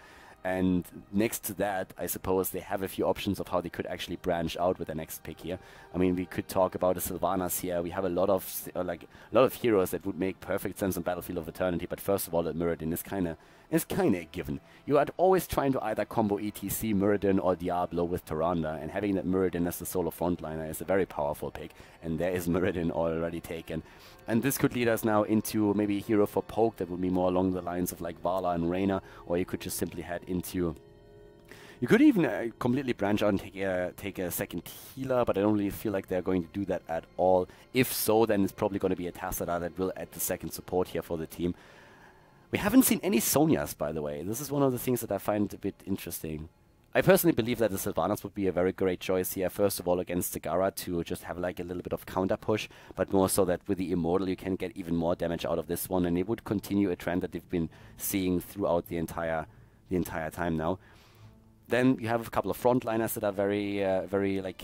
And next to that, I suppose they have a few options of how they could actually branch out with the next pick here. I mean, we could talk about the Sylvanas here. We have a lot of heroes that would make perfect sense on Battlefield of Eternity. But first of all, that Muradin is kind of a given. You are always trying to either combo ETC, Muradin, or Diablo with Tyrande, and having that Muradin as the solo frontliner is a very powerful pick. And there is Muradin already taken. And this could lead us now into maybe a hero for poke that would be more along the lines of like Vala and Reyna, or you could just simply head into... You could even completely branch out and take a second healer, but I don't really feel like they're going to do that at all. If so, then it's probably going to be a Tassadar that will add the second support here for the team. We haven't seen any Sonias, by the way. This is one of the things that I find a bit interesting. I personally believe that the Sylvanas would be a very great choice here, first of all against Zagara to just have like a little bit of counter push, but more so that with the Immortal you can get even more damage out of this one, and it would continue a trend that they've been seeing throughout the entire time now. Then you have a couple of frontliners that are very like,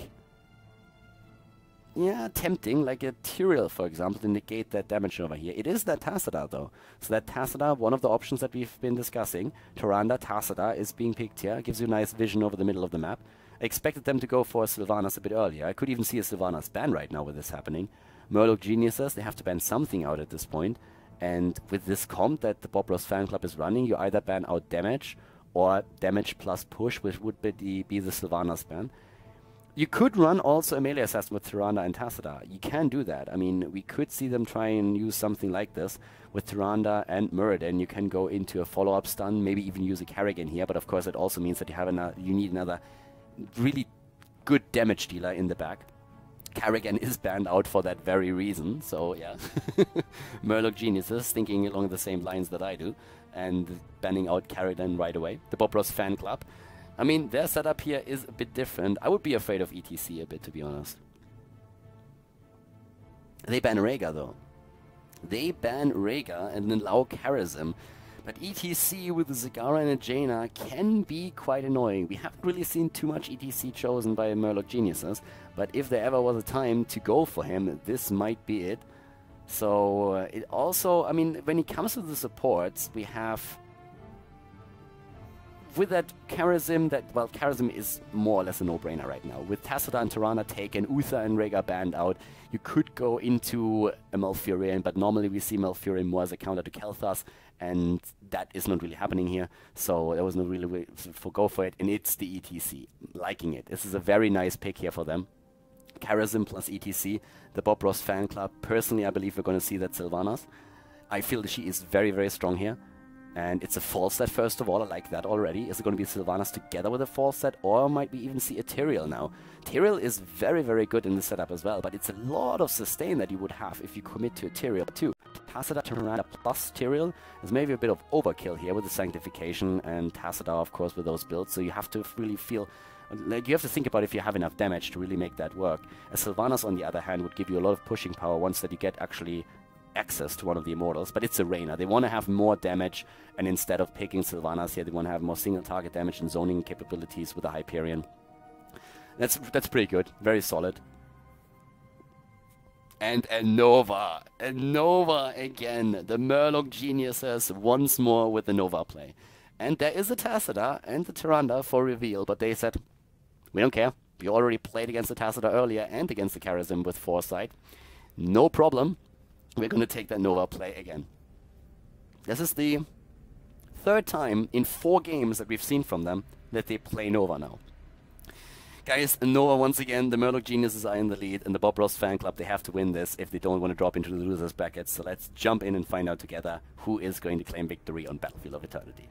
yeah, tempting, like a Tyrael, for example, to negate that damage over here. It is that Tassadar, though. So that Tassadar, one of the options that we've been discussing, Tyrande Tassadar, is being picked here. Gives you a nice vision over the middle of the map. I expected them to go for Sylvanas a bit earlier. I could even see a Sylvanas ban right now with this happening. Murloc Geniuses, they have to ban something out at this point. And with this comp that the BOB Ross Fanclub is running, you either ban out damage or damage plus push, which would be the Sylvanas ban. You could run also a melee assassin with Tyrande and Tassadar. You can do that. I mean, we could see them try and use something like this. With Tyrande and Muradin, you can go into a follow-up stun, maybe even use a Kerrigan here, but of course it also means that you need another really good damage dealer in the back. Kerrigan is banned out for that very reason, so yeah. Murloc Geniuses thinking along the same lines that I do, and banning out Kerrigan right away. The BOB Ross Fanclub. I mean, their setup here is a bit different. I would be afraid of ETC a bit, to be honest. They ban Rhaegar, though. They ban Rhaegar and allow Charism. But ETC with a Zagara and a Jaina can be quite annoying. We haven't really seen too much ETC chosen by Murloc Geniuses, but if there ever was a time to go for him, this might be it. So, it also, I mean, when it comes to the supports, we have... With that Charism, Charism is more or less a no-brainer right now. With Tassadar and Tyrande taken, Uther and Rhaegar banned out, you could go into a Malfurion, but normally we see Malfurion more as a counter to Kel'Thas, and that is not really happening here, so there was no really way to go for it, and it's the ETC. Liking it. This is a very nice pick here for them. Charism plus ETC, the BOB Ross Fanclub. Personally, I believe we're going to see that Sylvanas. I feel that she is very, very strong here. And it's a false set, first of all. I like that already. Is it going to be Sylvanas together with a false set, or might we even see a Tyrael now? Tyrael is very, very good in this setup as well, but it's a lot of sustain that you would have if you commit to a Tyrael too. Tassadar, Tyrande plus Tyrael is maybe a bit of overkill here with the Sanctification, and Tassadar, of course, with those builds, so you have to really feel... Like, you have to think about if you have enough damage to really make that work. A Sylvanas, on the other hand, would give you a lot of pushing power once that you get actually... access to one of the Immortals, but it's a Reyna. They want to have more damage, and instead of picking Sylvanas here, they want to have more single target damage and zoning capabilities with a Hyperion. That's pretty good. Very solid. And a Nova. A Nova again. The Murloc Geniuses once more with the Nova play. And there is a Tassadar and the Tyrande for reveal, but they said, we don't care. We already played against the Tassadar earlier and against the Charism with Foresight. No problem. We're going to take that Nova play again. This is the third time in 4 games that we've seen from them that they play Nova now. Guys, Nova once again, the Murloc Geniuses are in the lead, and the BOB Ross Fanclub, they have to win this if they don't want to drop into the losers bracket. So let's jump in and find out together who is going to claim victory on Battlefield of Eternity.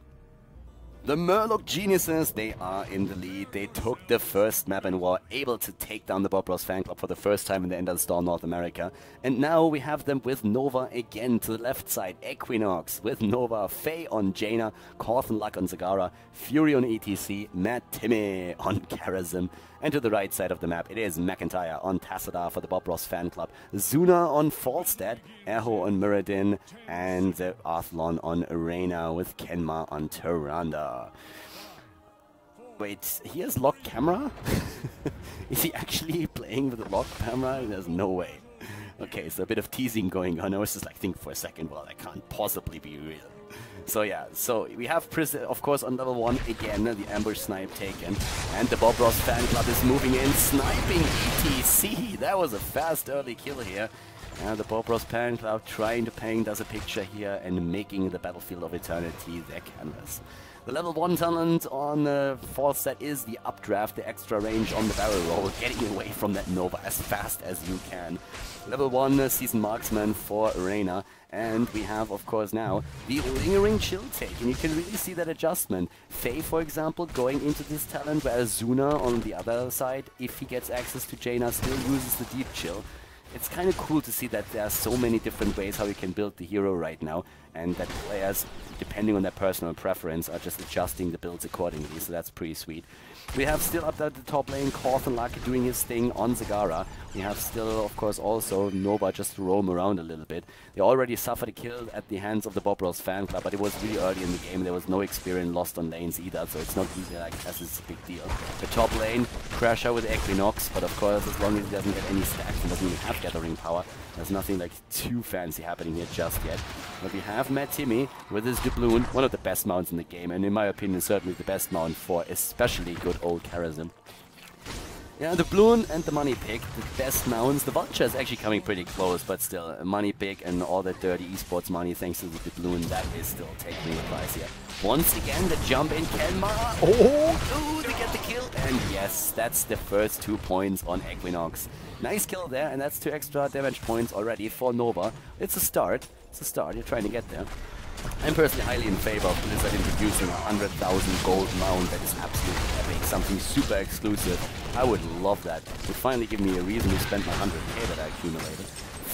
The Murloc Geniuses, they are in the lead. They took the first map and were able to take down the BOB Ross Fanclub for the first time in the End of the Storm North America. And now we have them with Nova again to the left side. Equinox with Nova, Faye on Jaina, Corthan Luck on Zagara, Fury on ETC, Matt Timmy on Karazim. And to the right side of the map, it is McIntyre on Tassadar for the BOB Ross Fanclub, Zuna on Falstad, Eho on Muradin, and Arthlon on Arena with Kenma on Tyrande. Wait, he has locked camera? Is he actually playing with a locked camera? There's no way. Okay, so a bit of teasing going on. I was just like thinking for a second, well, that can't possibly be real. So yeah, so we have of course on level 1 again, the ambush snipe taken, and the BOB Ross Fanclub is moving in, sniping ETC. That was a fast early kill here. And the BOB Ross Fanclub trying to paint us a picture here and making the Battlefield of Eternity their canvas. The level 1 talent on Falstad is the updraft, the extra range on the barrel roll, getting away from that Nova as fast as you can. Level 1 seasoned marksman for Arena, and we have of course now the lingering chill take, and you can really see that adjustment. Faye, for example, going into this talent, whereas Zuna on the other side, if he gets access to Jaina, still uses the deep chill. It's kind of cool to see that there are so many different ways how you can build the hero right now, and that players, depending on their personal preference, are just adjusting the builds accordingly, so that's pretty sweet. We have still up there at the top lane Corthan Luck doing his thing on Zagara. We have still, of course, also Nova just to roam around a little bit. They already suffered a kill at the hands of the BOB Ross Fanclub, but it was really early in the game. There was no experience lost on lanes either, so it's not really like as it's a big deal. The top lane, Crasher with Equinox, but of course, as long as he doesn't get any stacks and doesn't even have gathering power, there's nothing like too fancy happening here just yet. But we have Matt Timmy with his doubloon, one of the best mounts in the game, and in my opinion, certainly the best mount for especially good old Karazim. Yeah, the Bloon and the Money Pick, the best mounts. The Vulture is actually coming pretty close, but still, Money Pick and all that dirty esports money thanks to the Bloon, that is still taking the prize here. Once again, the jump in Kenma. Oh, they get the kill. And yes, that's the first 2 points on Equinox. Nice kill there, and that's 2 extra damage points already for Nova. It's a start. It's a start. You're trying to get there. I'm personally highly in favor of Blizzard introducing a 100,000 gold mount that is absolutely epic, something super exclusive. I would love that. It would finally give me a reason to spend my 100k that I accumulated.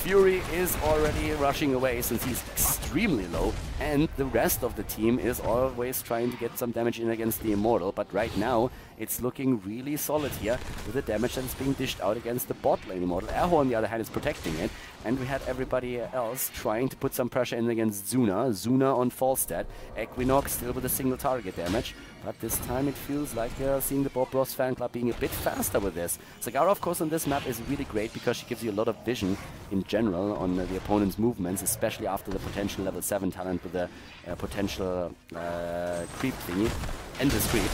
Fury is already rushing away since he's extremely low, and the rest of the team is always trying to get some damage in against the Immortal, but right now it's looking really solid here with the damage that's being dished out against the bot lane Immortal. Erho, on the other hand, is protecting it, and we had everybody else trying to put some pressure in against Zuna. Zuna on Falstad, Equinox still with a single target damage, but this time it feels like seeing the BOB Ross Fanclub being a bit faster with this. Zagara, of course, on this map is really great because she gives you a lot of vision in general on the opponent's movements, especially after the potential level 7 talent with the potential creep thingy, endless creep.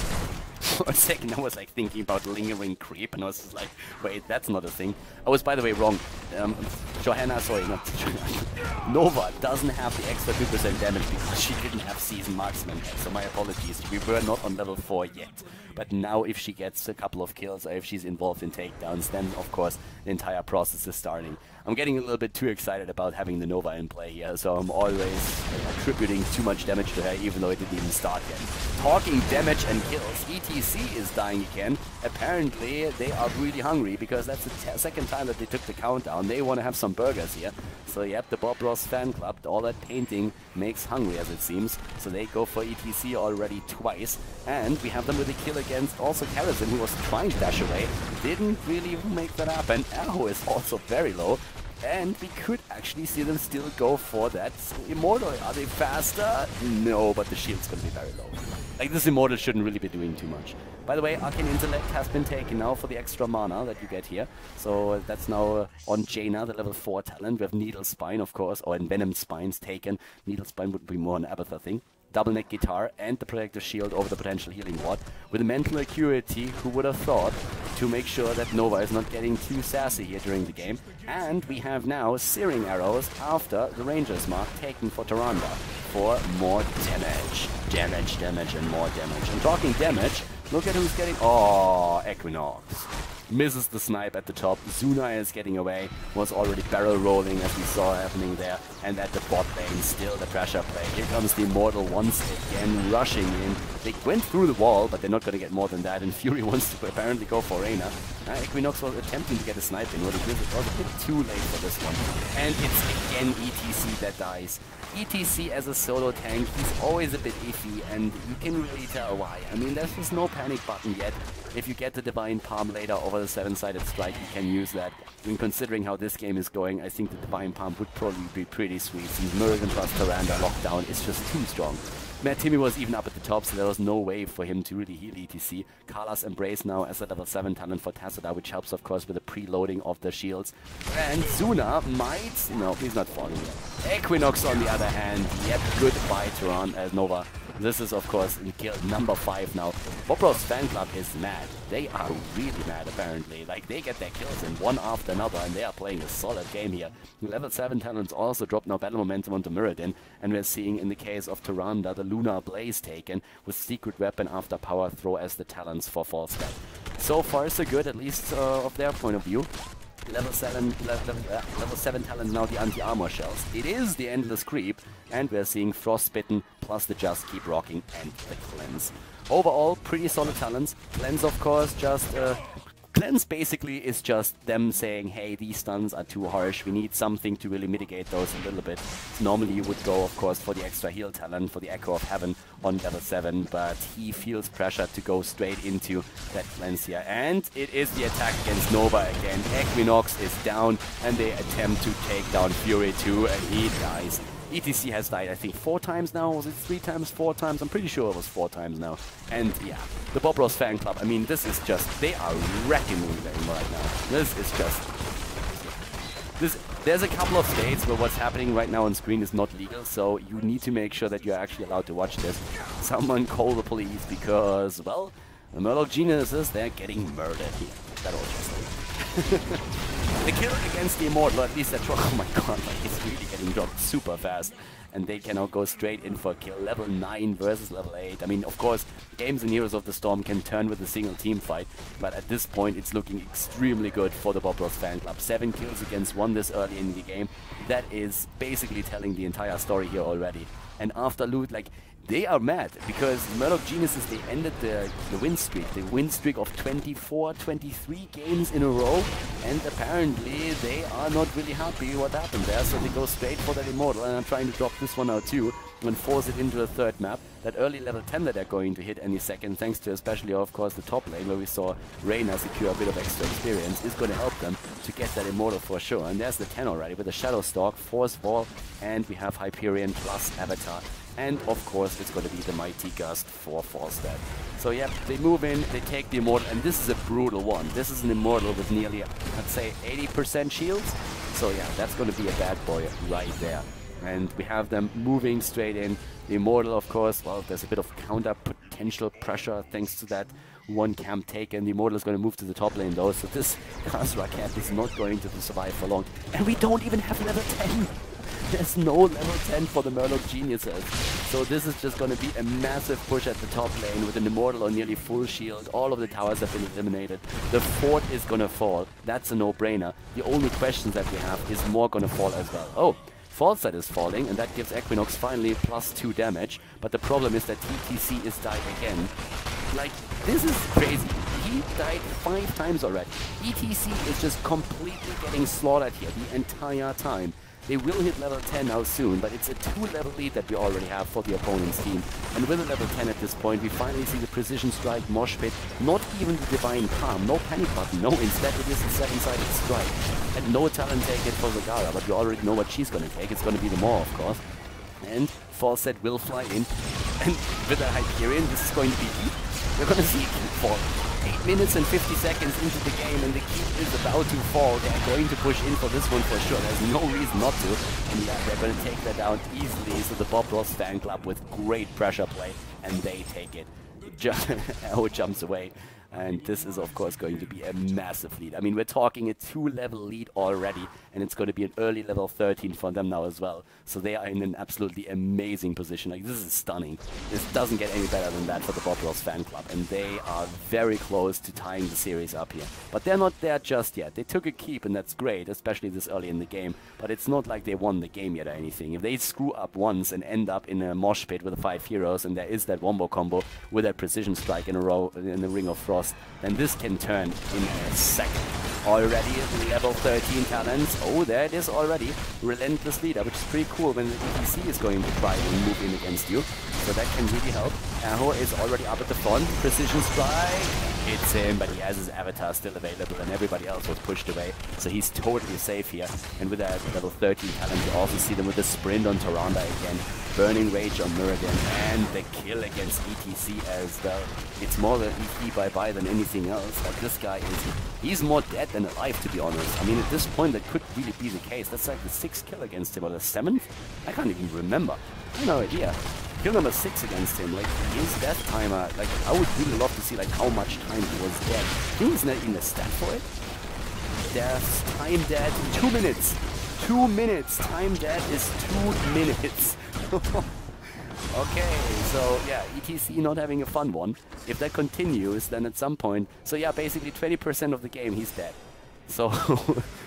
For a second I was like thinking about lingering creep, and I was just like, wait, that's not a thing. I was, by the way, wrong. Nova doesn't have the extra 2% damage because she didn't have seasoned marksman yet, so my apologies. We were not on level 4 yet. But now if she gets a couple of kills or if she's involved in takedowns, then of course the entire process is starting. I'm getting a little bit too excited about having the Nova in play here, so I'm always attributing too much damage to her even though it didn't even start yet. Talking damage and kills, ETC is dying again. Apparently they are really hungry because that's the second time that they took the countdown. They want to have some burgers here. So yep, the BOB Ross Fanclub, all that painting makes hungry as it seems. So they go for ETC already twice. And we have them with a kill against also Karazim, who was trying to dash away. Didn't really make that happen. Erho is also very low. And we could actually see them still go for that Immortal. Are they faster? No, but the shield's going to be very low. Like, this Immortal shouldn't really be doing too much. By the way, Arcane Intellect has been taken now for the extra mana that you get here. So that's now on Jaina, the level 4 talent. We have Needle Spine, of course, or Envenomed Spines taken. Needle Spine would be more an Abathur thing. Double neck guitar and the protective shield over the potential healing ward with mental acuity, who would have thought, to make sure that Nova is not getting too sassy here during the game. And we have now searing arrows after the Ranger's mark taken for Tyrande for more damage. Damage, and more damage. And talking damage, look at who's getting... Oh, Equinox. misses the snipe at the top. Zuna is getting away, was already barrel rolling as we saw happening there. And at the bot lane, still the pressure play. Here comes the Immortal once again, rushing in. They went through the wall, but they're not going to get more than that. And Fury wants to apparently go for Reyna. Equinox was attempting to get a snipe in, but it was a bit too late for this one. And it's again ETC that dies. ETC as a solo tank, he's always a bit iffy, and you can really tell why. I mean, there's just no panic button yet. If you get the Divine Palm later over the 7-sided strike, you can use that. And considering how this game is going, I think the Divine Palm would probably be pretty sweet, since Murloc plus Tyrande lockdown is just too strong. Matt Timmy was even up at the top, so there was no way for him to really heal ETC. Kala's Embrace now as a level 7 talent for Tassadar, which helps, of course, with the preloading of the shields. And Zuna might... No, he's not falling yet. Equinox, on the other hand, yep, goodbye to Nova. This is, of course, kill number 5 now. BOB Ross Fanclub is mad. They are really mad, apparently. Like, they get their kills in one after another, and they are playing a solid game here. Level 7 talents also dropped now battle momentum onto Mirrodin, and we're seeing, in the case of Tyrande, the Lunar Blaze taken, with Secret Weapon after Power Throw as the talents for False Step. So far, so good, at least of their point of view. Level 7 talent now, the anti-armor shells. It is the Endless Creep, and we're seeing Frostbitten plus the Just Keep Rocking and the Cleanse. Overall, pretty solid talents. Cleanse, of course, just... Cleanse basically is just them saying, hey, these stuns are too harsh, we need something to really mitigate those a little bit. So normally you would go, of course, for the extra heal talent, for the Echo of Heaven on level 7, but he feels pressure to go straight into that Cleanse here. And it is the attack against Nova again. Equinox is down, and they attempt to take down Fury too, and he dies. ETC has died, I think, 4 times now. Was it 3 times, 4 times? I'm pretty sure it was 4 times now. And yeah, the BOB Ross Fanclub, I mean, this is just, they are wrecking me right now. This is just... There's a couple of states where what's happening right now on screen is not legal, so you need to make sure that you're actually allowed to watch this. Someone call the police, because, well, the Murloc Geniuses, they're getting murdered here. That all just the kill against the Immortal, at least that drop, oh my god, like he's really getting dropped super fast. And they can now go straight in for a kill. Level 9 versus level 8. I mean, of course, games in Heroes of the Storm can turn with a single team fight, but at this point it's looking extremely good for the BOB Ross Fanclub. 7 kills against 1 this early in the game. That is basically telling the entire story here already. And after loot, like, they are mad, because Murloc Geniuses, they ended the win streak of 24, 23 games in a row, and apparently they are not really happy what happened there, so they go straight for that Immortal, and I'm trying to drop this one out too, and force it into a 3rd map. That early level 10 that they're going to hit any second, thanks to especially, of course, the top lane, where we saw Reyna secure a bit of extra experience, is going to help them to get that Immortal for sure. And there's the 10 already, with the Shadow Stalk, Force Wall, and we have Hyperion plus Avatar. And of course, it's going to be the Mighty Gust for False Step. So yeah, they move in, they take the Immortal, and this is a brutal one. This is an Immortal with nearly, I'd say, 80% shields. So yeah, that's going to be a bad boy right there. And we have them moving straight in. The Immortal, of course, well, there's a bit of counter potential pressure thanks to that one camp taken. The Immortal is going to move to the top lane though, so this Khaldor camp is not going to survive for long. And we don't even have level 10! There's no level 10 for the Murloc Geniuses. So this is just going to be a massive push at the top lane with an Immortal on nearly full shield. All of the towers have been eliminated. The fort is going to fall. That's a no-brainer. The only questions that we have is more going to fall as well. Oh! False Set is falling, and that gives Equinox finally +2 damage, but the problem is that ETC is died again. Like, this is crazy. He died 5 times already. ETC is just completely getting slaughtered here the entire time. They will hit level 10 now soon, but it's a 2-level lead that we already have for the opponent's team. And with a level 10 at this point, we finally see the Precision Strike, Mosh Pit, not even the Divine Palm, no panic button, no, instead it is the 7-sided strike. And no talent take it for Zagara, but we already know what she's gonna take. It's gonna be the Maw, of course. And False Set will fly in. And with a Hyperion, this is going to be deep. We're gonna see it fall. 8 minutes and 50 seconds into the game, and the keep is about to fall. They're going to push in for this one for sure. There's no reason not to. And yeah, they're going to take that down easily. So the BOB Ross Fanclub with great pressure play, and they take it. Jumps away. And this is, of course, going to be a massive lead. I mean, we're talking a 2-level lead already, and it's going to be an early level 13 for them now as well. So they are in an absolutely amazing position. Like, this is stunning. This doesn't get any better than that for the BOB Ross Fanclub, and they are very close to tying the series up here. But they're not there just yet. They took a keep, and that's great, especially this early in the game. But it's not like they won the game yet or anything. If they screw up once and end up in a mosh pit with the 5 heroes, and there is that wombo combo with that precision strike in a row in the Ring of Frost, then this can turn in a second. Already level 13 talents. Oh, there it is already. Relentless leader, which is pretty cool when the ETC is going to try and move in against you. So that can really help. Aho is already up at the front. Precision strike. Hits him, but he has his avatar still available, and everybody else was pushed away. So he's totally safe here. And with that level 13 talent, you also see them with the sprint on Tyrande again. Burning Rage on Muradin, and the kill against ETC as well. It's more the EP bye-bye than anything else. Like, this guy he's more dead than alive, to be honest. I mean, at this point, that could really be the case. That's like the 6th kill against him, or the 7th? I can't even remember. I have no idea. Kill number 6 against him. Like, his death timer, like, I would really love to see, like, how much time he was dead. I think he's not even a stat for it. Death, time dead, 2 minutes. 2 minutes. Time dead is 2 minutes. Okay, so yeah, ETC not having a fun one. If that continues, then at some point, so yeah, basically 20% of the game he's dead. So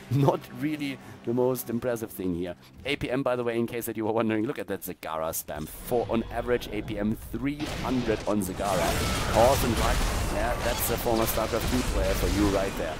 not really the most impressive thing here. APM, by the way, in case that you were wondering, look at that Zagara spam. On average, APM 300 on Zagara. Awesome, right? Yeah, that's a former StarCraft 2 player for you right there.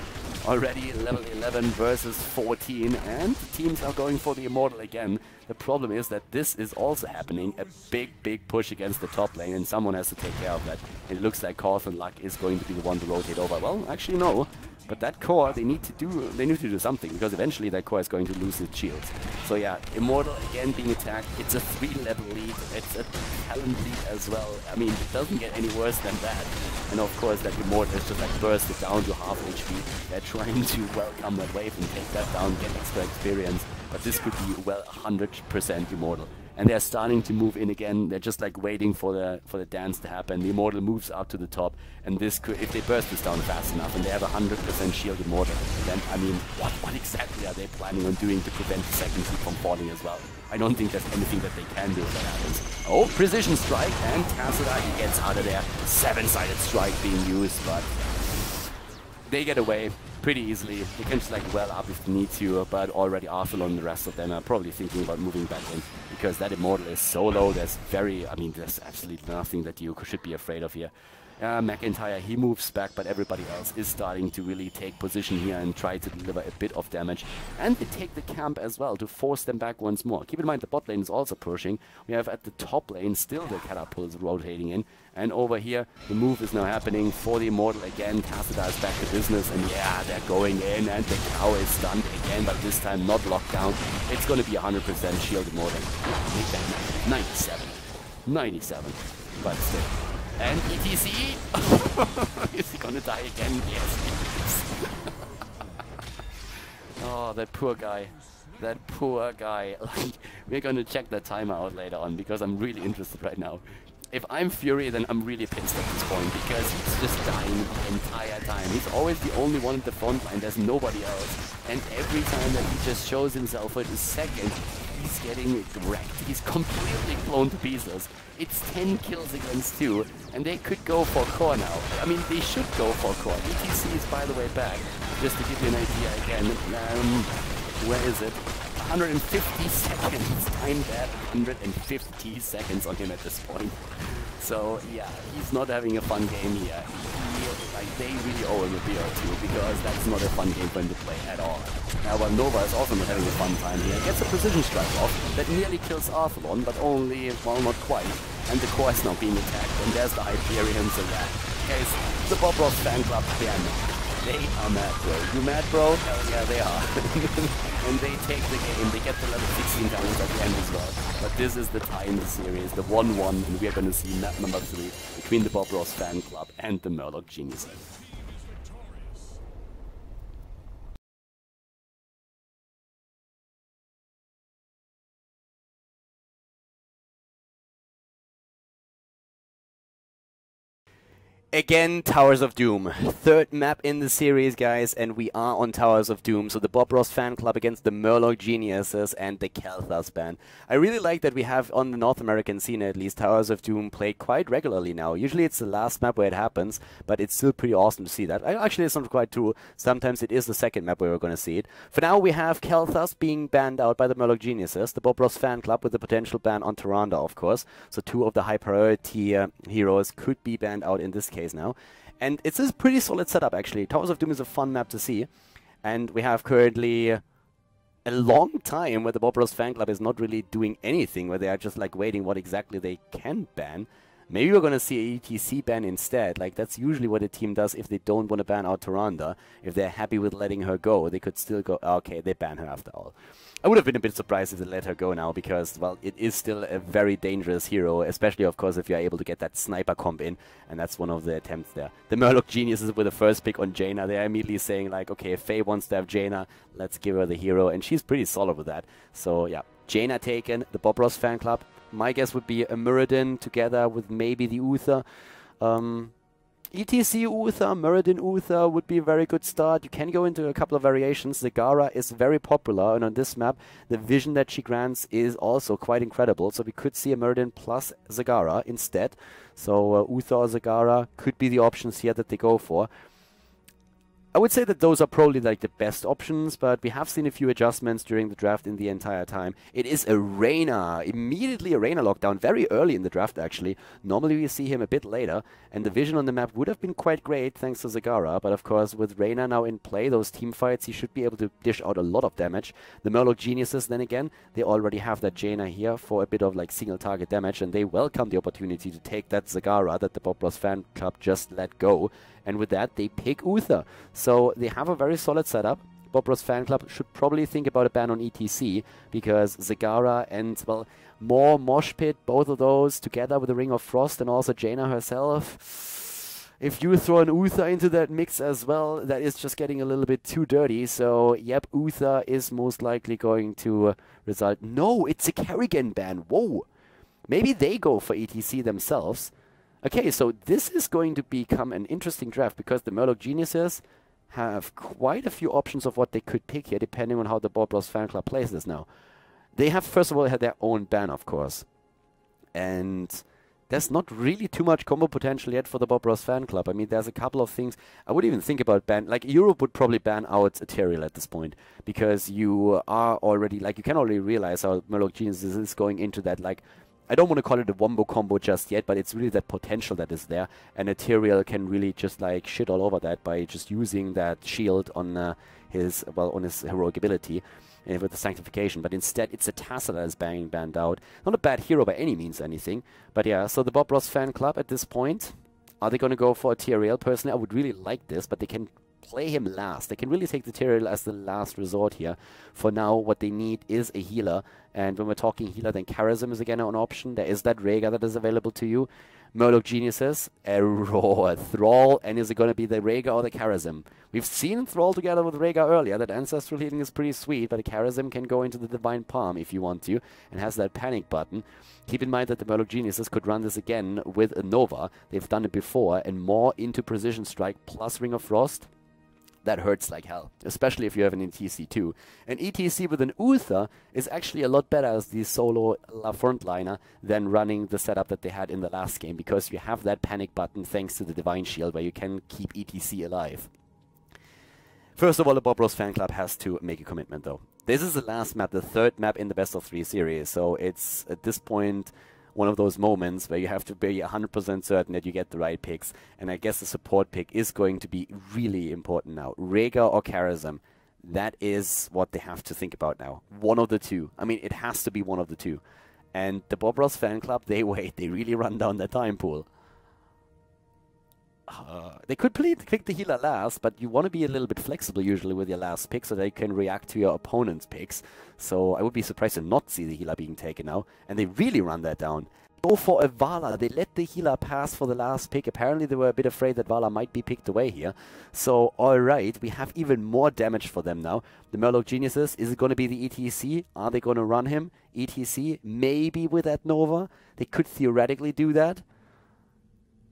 Already level 11 versus 14, and the teams are going for the Immortal again. The problem is that this is also happening, a big push against the top lane, and someone has to take care of that. It looks like Khaldor Luck is going to be the one to rotate over. Well, actually no. But that core, they need to do something, because eventually that core is going to lose its shields. So yeah, Immortal again being attacked. It's a 3-level lead. It's a talent lead as well. I mean, it doesn't get any worse than that. And of course, that Immortal is just like bursted down to half HP. They're trying to welcome that wave and take that down, get extra experience. But this could be well 100% Immortal. And they're starting to move in again. They're just like waiting for the dance to happen. The Immortal moves up to the top, and this could, if they burst this down fast enough, and they have 100% shield Immortal, then I mean, what exactly are they planning on doing to prevent the second heat from falling as well? I don't think there's anything that they can do if that happens. Oh, precision strike, and Khaldor gets out of there. 7-sided strike being used, but they get away pretty easily. They can just like well up if they need to, but already Arthur and the rest of them are probably thinking about moving back in, because that Immortal is so low. There's absolutely nothing that you should be afraid of here. McIntyre, he moves back, but everybody else is starting to really take position here and try to deliver a bit of damage. And they take the camp as well to force them back once more. Keep in mind the bot lane is also pushing. We have at the top lane still the catapults rotating in. And over here, the move is now happening for the Immortal again. Khaldor is back to business, and yeah, they're going in, and the cow is stunned again, but this time not locked down. It's going to be 100% shield Immortal. 97. 97. But still. And ETC? Is he gonna die again? Yes, he is. Oh, that poor guy. That poor guy. Like, we're gonna check that timer out later on, because I'm really interested right now. If I'm Fury, then I'm really pissed at this point, because he's just dying the entire time. He's always the only one at the front line. There's nobody else. And every time that he just shows himself for a second, he's getting wrecked. He's completely blown to pieces. It's 10 kills against 2, and they could go for core now. I mean, they should go for core. ETC is, by the way, back. Just to give you an idea again. Where is it? 150 seconds. Time that 150 seconds on him at this point. So yeah, he's not having a fun game here. They really owe him a beer or two, because that's not a fun game for him to play at all. Now, while Nova is also not having a fun time here, gets a precision strike off that nearly kills Arthalon, but only, well, not quite. And the core is now being attacked, and there's the Hyperion, so yeah. Okay, so the BOB Ross Fanclub, they are mad. They are mad, bro. You mad, bro? Hell yeah, they are. And they take the game. They get the level 16 talents at the end as well. But this is the tie in the series, the 1-1, and we are going to see map number 3 between the BOB Ross Fanclub and the Murloc Geniuses. Again, Towers of Doom. Third map in the series, guys, and we are on Towers of Doom. So the BOB Ross Fanclub against the Murloc Geniuses and the Khaldor band. I really like that we have, on the North American scene at least, Towers of Doom played quite regularly now. Usually it's the last map where it happens, but it's still pretty awesome to see that. Actually, it's not quite true. Sometimes it is the second map where we're going to see it. For now, we have Khaldor being banned out by the Murloc Geniuses, the BOB Ross Fanclub with the potential ban on Tyrande, of course. So two of the high priority heroes could be banned out in this case now. And it's a pretty solid setup, actually. Towers of Doom is a fun map to see. And we have currently a long time where the BOB Ross Fanclub is not really doing anything, where they are just like waiting what exactly they can ban. Maybe we're going to see a ETC ban instead. Like, that's usually what a team does if they don't want to ban out Tyrande. If they're happy with letting her go, they could still go, okay, they ban her after all. I would have been a bit surprised if they let her go now because, well, it is still a very dangerous hero, especially, of course, if you're able to get that sniper comp in, and that's one of the attempts there. The Murloc Geniuses with the first pick on Jaina, they're immediately saying, like, okay, if Faye wants to have Jaina, let's give her the hero, and she's pretty solid with that. So, yeah, Jaina taken, the BOB Ross Fanclub. My guess would be a Muradin together with maybe the Uther. ETC Uther, Muradin Uther would be a very good start. You can go into a couple of variations. Zagara is very popular, and on this map, the vision that she grants is also quite incredible. So we could see a Muradin plus Zagara instead. So Uther or Zagara could be the options here that they go for. I would say that those are probably like the best options, but we have seen a few adjustments during the draft in the entire time. It is a Reyna, immediately a Reyna lockdown, very early in the draft actually. Normally we see him a bit later, and the vision on the map would have been quite great thanks to Zagara, but of course with Reyna now in play, those team fights, he should be able to dish out a lot of damage. The Murloc Geniuses, then again, they already have that Jaina here for a bit of like single target damage, and they welcome the opportunity to take that Zagara that the BOB Ross Fanclub just let go. And with that, they pick Uther. So they have a very solid setup. BOB Ross Fanclub should probably think about a ban on ETC, because Zagara and, well, more Mosh Pit, both of those together with the Ring of Frost and also Jaina herself. If you throw an Uther into that mix as well, that is just getting a little bit too dirty. So, yep, Uther is most likely going to result. No, it's a Kerrigan ban. Whoa. Maybe they go for ETC themselves. Okay, so this is going to become an interesting draft because the Murloc Geniuses have quite a few options of what they could pick here, depending on how the BOB Ross Fanclub plays this now. They have, first of all, had their own ban, of course. And there's not really too much combo potential yet for the BOB Ross Fanclub. I mean, there's a couple of things. I would even think about ban. Like, Europe would probably ban out Ethereal at this point, because you are already, like, you can already realize how Murloc Geniuses is going into that, like, I don't want to call it a wombo combo just yet, but it's really that potential that is there. And Ethereal can really just like shit all over that by just using that shield on his heroic ability with the Sanctification. But instead, it's a Tassa that is being banned out. Not a bad hero by any means, anything. But yeah, so the BOB Ross Fanclub at this point, are they going to go for Ethereal? Personally, I would really like this, but they can play him last. They can really take the Ethereal as the last resort here. For now, what they need is a healer. And when we're talking healer, then Charism is again an option. There is that Rhaegar that is available to you. Murloc Geniuses, a raw Thrall, and is it going to be the Rhaegar or the Charism? We've seen Thrall together with Rhaegar earlier. That Ancestral Healing is pretty sweet, but a Charism can go into the Divine Palm if you want to, and has that panic button. Keep in mind that the Murloc Geniuses could run this again with a Nova. They've done it before, and more into Precision Strike plus Ring of Frost. That hurts like hell, especially if you have an ETC too. An ETC with an Uther is actually a lot better as the solo frontliner than running the setup that they had in the last game, because you have that panic button thanks to the Divine Shield where you can keep ETC alive. First of all, the BOB Ross Fanclub has to make a commitment though. This is the last map, the third map in the best of 3 series, so it's at this point one of those moments where you have to be 100% certain that you get the right picks. And I guess the support pick is going to be really important now. Rhaegar or Charism, that is what they have to think about now. One of the two. I mean, it has to be one of the two. And the BOB Ross Fanclub, they wait. They really run down their time pool. They could pick the healer last, but you want to be a little bit flexible usually with your last pick so they can react to your opponent's picks. So I would be surprised to not see the healer being taken now. And they really run that down. Go for a Vala. They let the healer pass for the last pick. Apparently they were a bit afraid that Vala might be picked away here. So alright, we have even more damage for them now. The Murloc Geniuses, is it going to be the ETC? Are they going to run him? ETC, maybe with that Nova. They could theoretically do that.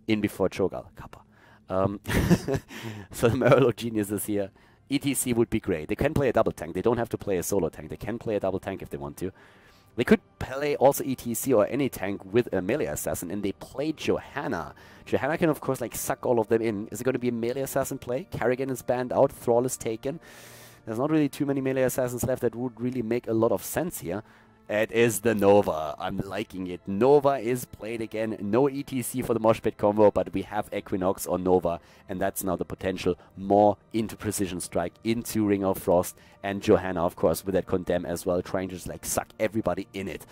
In before Cho'Gall, Kappa. So the Murloc Geniuses here. ETC would be great. They can play a double tank. They don't have to play a solo tank. They can play a double tank if they want to. They could play also ETC or any tank with a melee assassin, and they play Johanna. Johanna can, of course, like suck all of them in. Is it going to be a melee assassin play? Kerrigan is banned out. Thrall is taken. There's not really too many melee assassins left that would really make a lot of sense here. It is the Nova. I'm liking it. Nova is played again. No ETC for the Mosh Pit combo, but we have Equinox on Nova, and that's now the potential more into Precision Strike, into Ring of Frost, and Johanna, of course, with that Condemn as well, trying to just like suck everybody in it.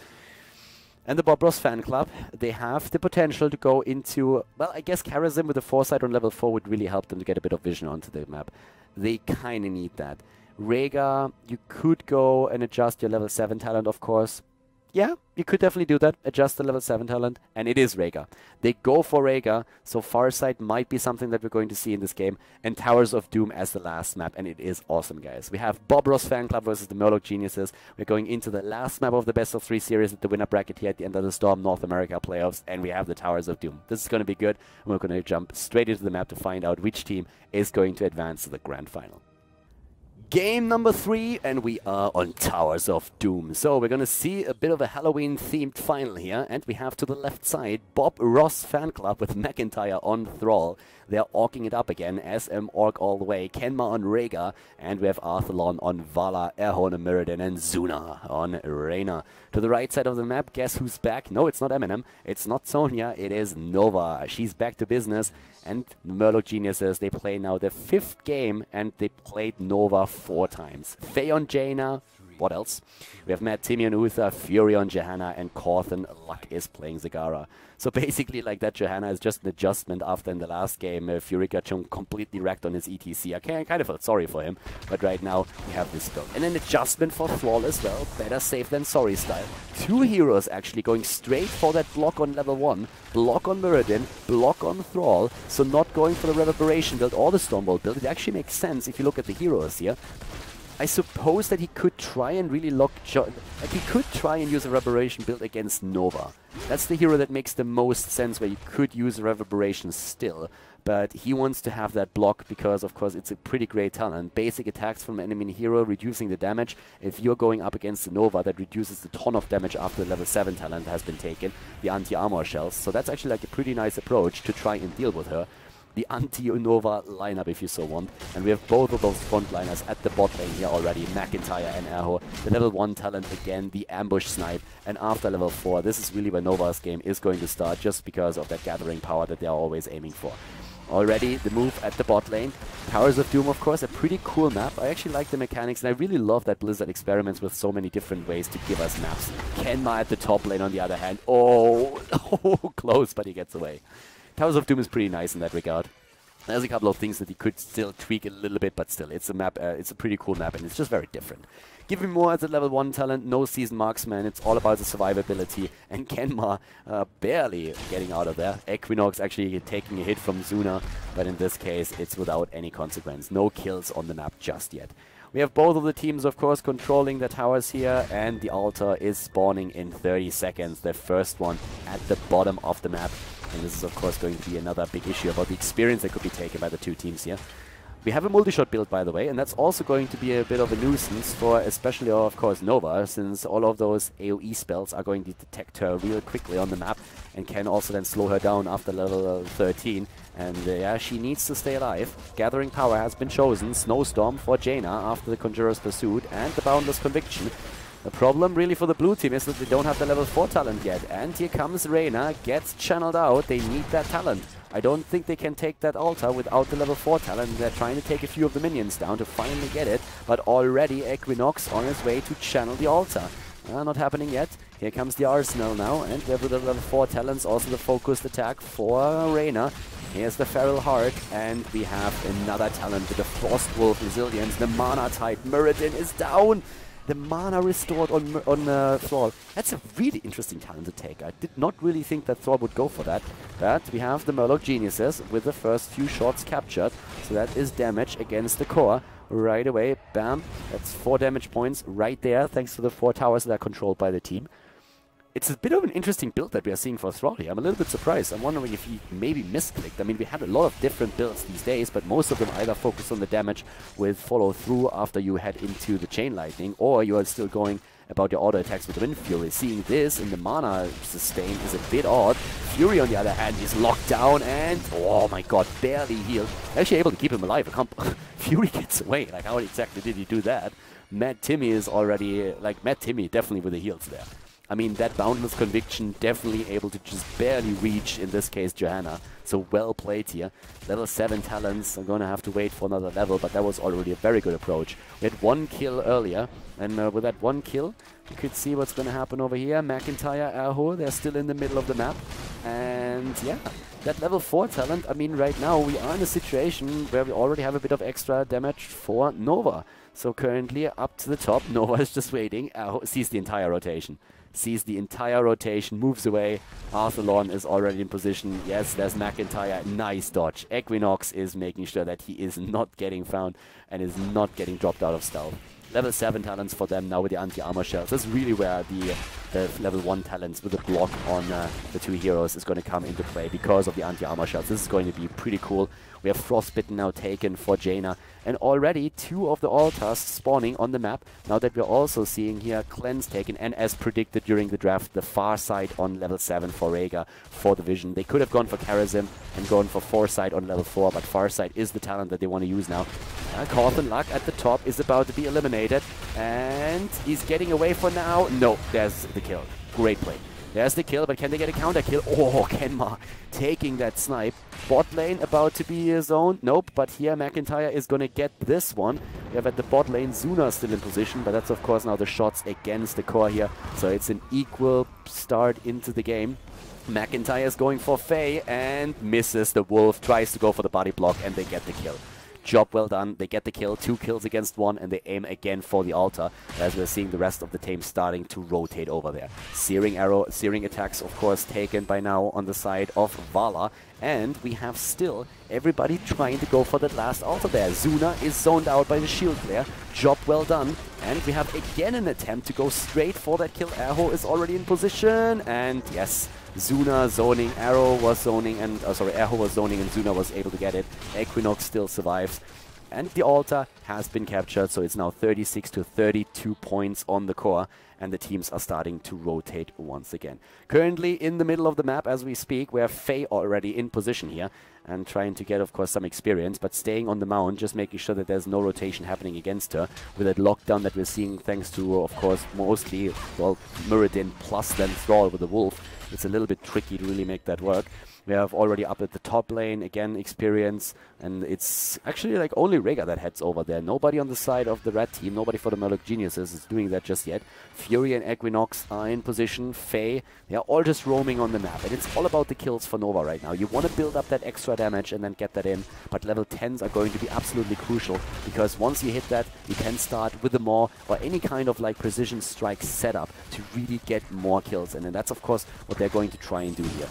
And the BOB Ross Fanclub, they have the potential to go into, well, I guess Karazim with the Foresight on level 4 would really help them to get a bit of vision onto the map. They kind of need that. Rhaegar, you could go and adjust your level 7 talent, of course. Yeah, you could definitely do that. Adjust the level 7 talent, and it is Rhaegar. They go for Rhaegar, so Farsight might be something that we're going to see in this game, and Towers of Doom as the last map, and it is awesome, guys. We have BOB Ross Fanclub versus the Murloc Geniuses. We're going into the last map of the best of 3 series at the winner bracket here at the end of the Storm North America playoffs, and we have the Towers of Doom. This is going to be good, and we're going to jump straight into the map to find out which team is going to advance to the grand final. Game number 3, and we are on Towers of Doom. So we're going to see a bit of a Halloween-themed final here, and we have to the left side BOB Ross Fanclub with McIntyre on Thrall. They're orking it up again, SM Orc all the way, Kenma on Rhaegar, and we have Arthalon on Vala, Erhorn on Mirrodin, and Zuna on Reyna. To the right side of the map, guess who's back? No, it's not Eminem, it's not Sonya, it is Nova. She's back to business, and the Murloc Geniuses, they play now their 5th game, and they played Nova 4 times. Faye on Jaina. What else? We have Matt, Timmy on Uther, Fury on Johanna, and Corthan Luck is playing Zagara. So basically, like that, Johanna is just an adjustment after in the last game. Fury got completely wrecked on his ETC. I kind of felt sorry for him, but right now we have this build. And an adjustment for Thrall as well. Better safe than sorry style. 2 heroes actually going straight for that block on level 1. Block on Mirrodin, block on Thrall. So not going for the Reverberation build or the Stormbolt build. It actually makes sense if you look at the heroes here. I suppose that he could try and really lock... Like, he could try and use a Reverberation build against Nova. That's the hero that makes the most sense where you could use a Reverberation still. But he wants to have that block because, of course, it's a pretty great talent. Basic attacks from an enemy hero, reducing the damage. If you're going up against the Nova, that reduces a ton of damage after the level 7 talent has been taken. The anti-armor shells. So that's actually like a pretty nice approach to try and deal with her. The anti-Nova lineup, if you so want. And we have both of those frontliners at the bot lane here already, McIntyre and Erho. The level 1 talent again, the ambush snipe. And after level 4, this is really where Nova's game is going to start, just because of that gathering power that they are always aiming for. Already the move at the bot lane. Towers of Doom, of course, a pretty cool map. I actually like the mechanics, and I really love that Blizzard experiments with so many different ways to give us maps. Kenma at the top lane, on the other hand. Oh, close, but he gets away. Towers of Doom is pretty nice in that regard. There's a couple of things that you could still tweak a little bit, but still, it's a map. It's a pretty cool map, and it's just very different. Give him more as a level 1 talent, no seasoned marksman. It's all about the survivability, and Kenma barely getting out of there. Equinox actually taking a hit from Zuna, but in this case, it's without any consequence. No kills on the map just yet. We have both of the teams, of course, controlling the towers here, and the altar is spawning in 30 seconds. The first one at the bottom of the map. And this is, of course, going to be another big issue about the experience that could be taken by the 2 teams here. We have a multi-shot build, by the way, and that's also going to be a bit of a nuisance for especially, of course, Nova, since all of those AoE spells are going to detect her real quickly on the map and can also then slow her down after level 13. And yeah, she needs to stay alive. Gathering Power has been chosen. Snowstorm for Jaina after the Conjurer's Pursuit and the Boundless Conviction. The problem really for the blue team is that they don't have the level 4 talent yet. And here comes Reyna, gets channeled out. They need that talent. I don't think they can take that altar without the level 4 talent. They're trying to take a few of the minions down to finally get it. But already Equinox on his way to channel the altar. Not happening yet. Here comes the Arsenal now. And we have the level 4 talents, also the focused attack for Reyna. Here's the Feral Heart, and we have another talent with the Frost Wolf Resilience. The Mana type Mirrodin is down. The mana restored on Thrall. That's a really interesting talent to take. I did not really think that Thrall would go for that. But we have the Murloc Geniuses with the first few shots captured. So that is damage against the core. Right away, bam. That's 4 damage points right there, thanks to the 4 towers that are controlled by the team. it's a bit of an interesting build that we are seeing for Thrall here. I'm a little bit surprised. I'm wondering if he maybe misclicked. I mean, we had a lot of different builds these days, but most of them either focus on the damage with follow through after you head into the Chain Lightning, or you are still going about your auto attacks with the Wind Fury. Seeing this in the mana sustain is a bit odd. Fury, on the other hand, is locked down and, oh my god, barely healed. Actually able to keep him alive. Fury gets away. Like, how exactly did he do that? Mad Timmy is already, like, Mad Timmy definitely with the heals there. I mean, that Boundless Conviction definitely able to just barely reach, in this case, Johanna. So well played here. Level 7 talents. I'm going to have to wait for another level, but that was already a very good approach. We had 1 kill earlier, and with that 1 kill, you could see what's going to happen over here. McIntyre, Erho, they're still in the middle of the map. And yeah, that level 4 talent, I mean, right now we are in a situation where we already have a bit of extra damage for Nova. So currently up to the top, Nova is just waiting. Erho sees the entire rotation. Sees the entire rotation, moves away. Arthalon is already in position. Yes, there's McIntyre. Nice dodge. Equinox is making sure that he is not getting found and is not getting dropped out of stealth. Level 7 talents for them now with the anti-armor shells. That's really where the level 1 talents with the block on the 2 heroes is going to come into play because of the anti-armor shells. This is going to be pretty cool. We have Frostbitten now taken for Jaina, and already 2 of the altars spawning on the map. Now that we're also seeing here Cleanse taken, and as predicted during the draft, the Farsight on level 7 for Rhaegar for the Vision. They could have gone for Karazim and gone for Foresight on level 4, but Farsight is the talent that they want to use now. Cawthon Luck at the top is about to be eliminated, and he's getting away for now. No, there's the kill. Great play. There's the kill, but can they get a counter kill? Oh, Kenma taking that snipe. Bot lane about to be zoned. Nope, but here McIntyre is going to get this one. We have at the bot lane Zuna still in position, but that's of course now the shots against the core here. So it's an equal start into the game. McIntyre is going for Faye and misses the wolf, tries to go for the body block, and they get the kill. Job well done. They get the kill. 2 kills against 1, and they aim again for the altar, as we're seeing the rest of the team starting to rotate over there. Searing arrow, searing attacks, of course, taken by now on the side of Vala. And we have still everybody trying to go for that last altar there. Zuna is zoned out by the shield player. Job well done. And we have again an attempt to go straight for that kill. Erho is already in position. And yes, Zuna zoning, Erho was zoning, and Erho was zoning and Zuna was able to get it. Equinox still survives. And the altar has been captured, so it's now 36 to 32 points on the core, and the teams are starting to rotate once again. Currently in the middle of the map as we speak, we have Faye already in position here, and trying to get, of course, some experience, but staying on the mound, just making sure that there's no rotation happening against her, with that lockdown that we're seeing thanks to, of course, mostly, well, Muradin plus then Thrall with the Wolf. It's a little bit tricky to really make that work. We have already up at the top lane, again, experience, and it's actually like only Rhaegar that heads over there. Nobody on the side of the red team, nobody for the Murloc Geniuses is doing that just yet. Fury and Equinox are in position. Faye, they are all just roaming on the map, and it's all about the kills for Nova right now. You want to build up that extra damage and then get that in, but level 10s are going to be absolutely crucial, because once you hit that, you can start with the Maw or any kind of like precision strike setup to really get more kills, and then that's of course what they're going to try and do here.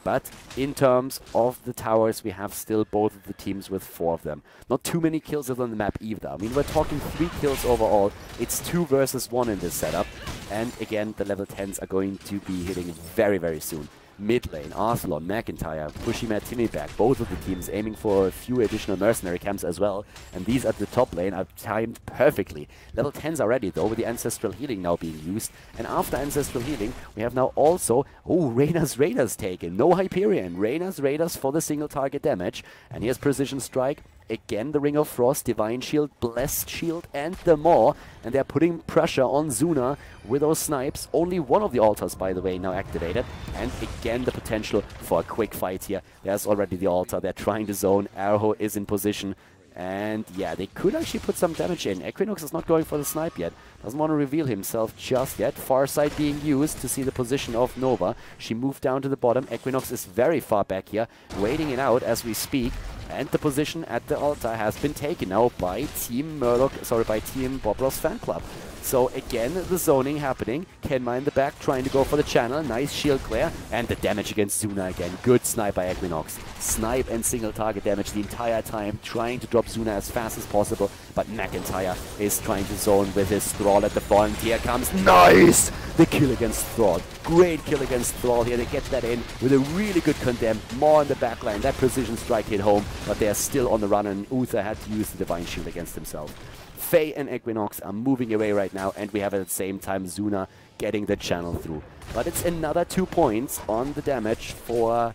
But in terms of the towers, we have still both of the teams with 4 of them. Not too many kills on the map either. I mean, we're talking 3 kills overall. It's 2 versus 1 in this setup. And again, the level 10s are going to be hitting very, very soon. Mid lane, Arthalon, McIntyre, pushing Mad Timmy back. Both of the teams aiming for a few additional mercenary camps as well. And these at the top lane are timed perfectly. Level 10s are ready though, with the Ancestral Healing now being used. And after Ancestral Healing, we have now also, Reyna's Raiders taken. No Hyperion. Reyna's Raiders for the single target damage. And here's Precision Strike. Again, the Ring of Frost, Divine Shield, Blessed Shield, and the Maw. And they're putting pressure on Zuna with those snipes. Only one of the altars, by the way, now activated. And again, the potential for a quick fight here. There's already the altar. They're trying to zone. Erho is in position. And yeah, they could actually put some damage in. Equinox is not going for the snipe yet. Doesn't want to reveal himself just yet. Farsight being used to see the position of Nova. She moved down to the bottom. Equinox is very far back here, waiting it out as we speak. And the position at the altar has been taken now by Team BOB Ross Fanclub. So again, the zoning happening. Kenma in the back trying to go for the channel. Nice shield glare. And the damage against Zuna again. Good snipe by Equinox. Snipe and single target damage the entire time. Trying to drop Zuna as fast as possible. But McIntyre is trying to zone with his Thrall at the front. Here comes, nice! the kill against Thrall. Great kill against Thrall here. They get that in with a really good condemn. More on the backline. That precision strike hit home, but they are still on the run, and Uther had to use the Divine Shield against himself. Faye and Equinox are moving away right now, and we have at the same time Zuna getting the channel through. But it's another 2 points on the damage for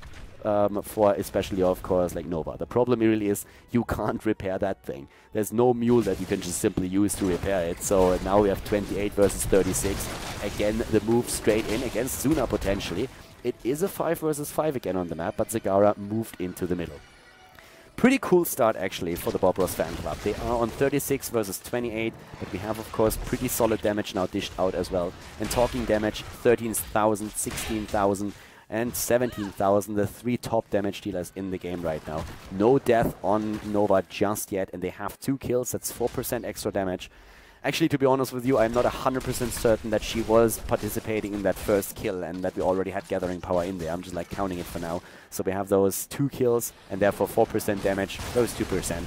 especially, of course, like Nova. The problem really is you can't repair that thing. There's no mule that you can just simply use to repair it. So now we have 28 versus 36. Again, the move straight in against Zuna potentially. It is a 5 versus 5 again on the map, but Zagara moved into the middle. Pretty cool start actually for the BOB Ross Fanclub. They are on 36 versus 28, but we have of course pretty solid damage now dished out as well. And talking damage, 13,000, 16,000 and 17,000, the 3 top damage dealers in the game right now. No death on Nova just yet, and they have 2 kills, that's 4% extra damage. Actually, to be honest with you, I'm not 100% certain that she was participating in that first kill and that we already had gathering power in there. I'm just like counting it for now. So we have those 2 kills and therefore 4% damage, those 2%.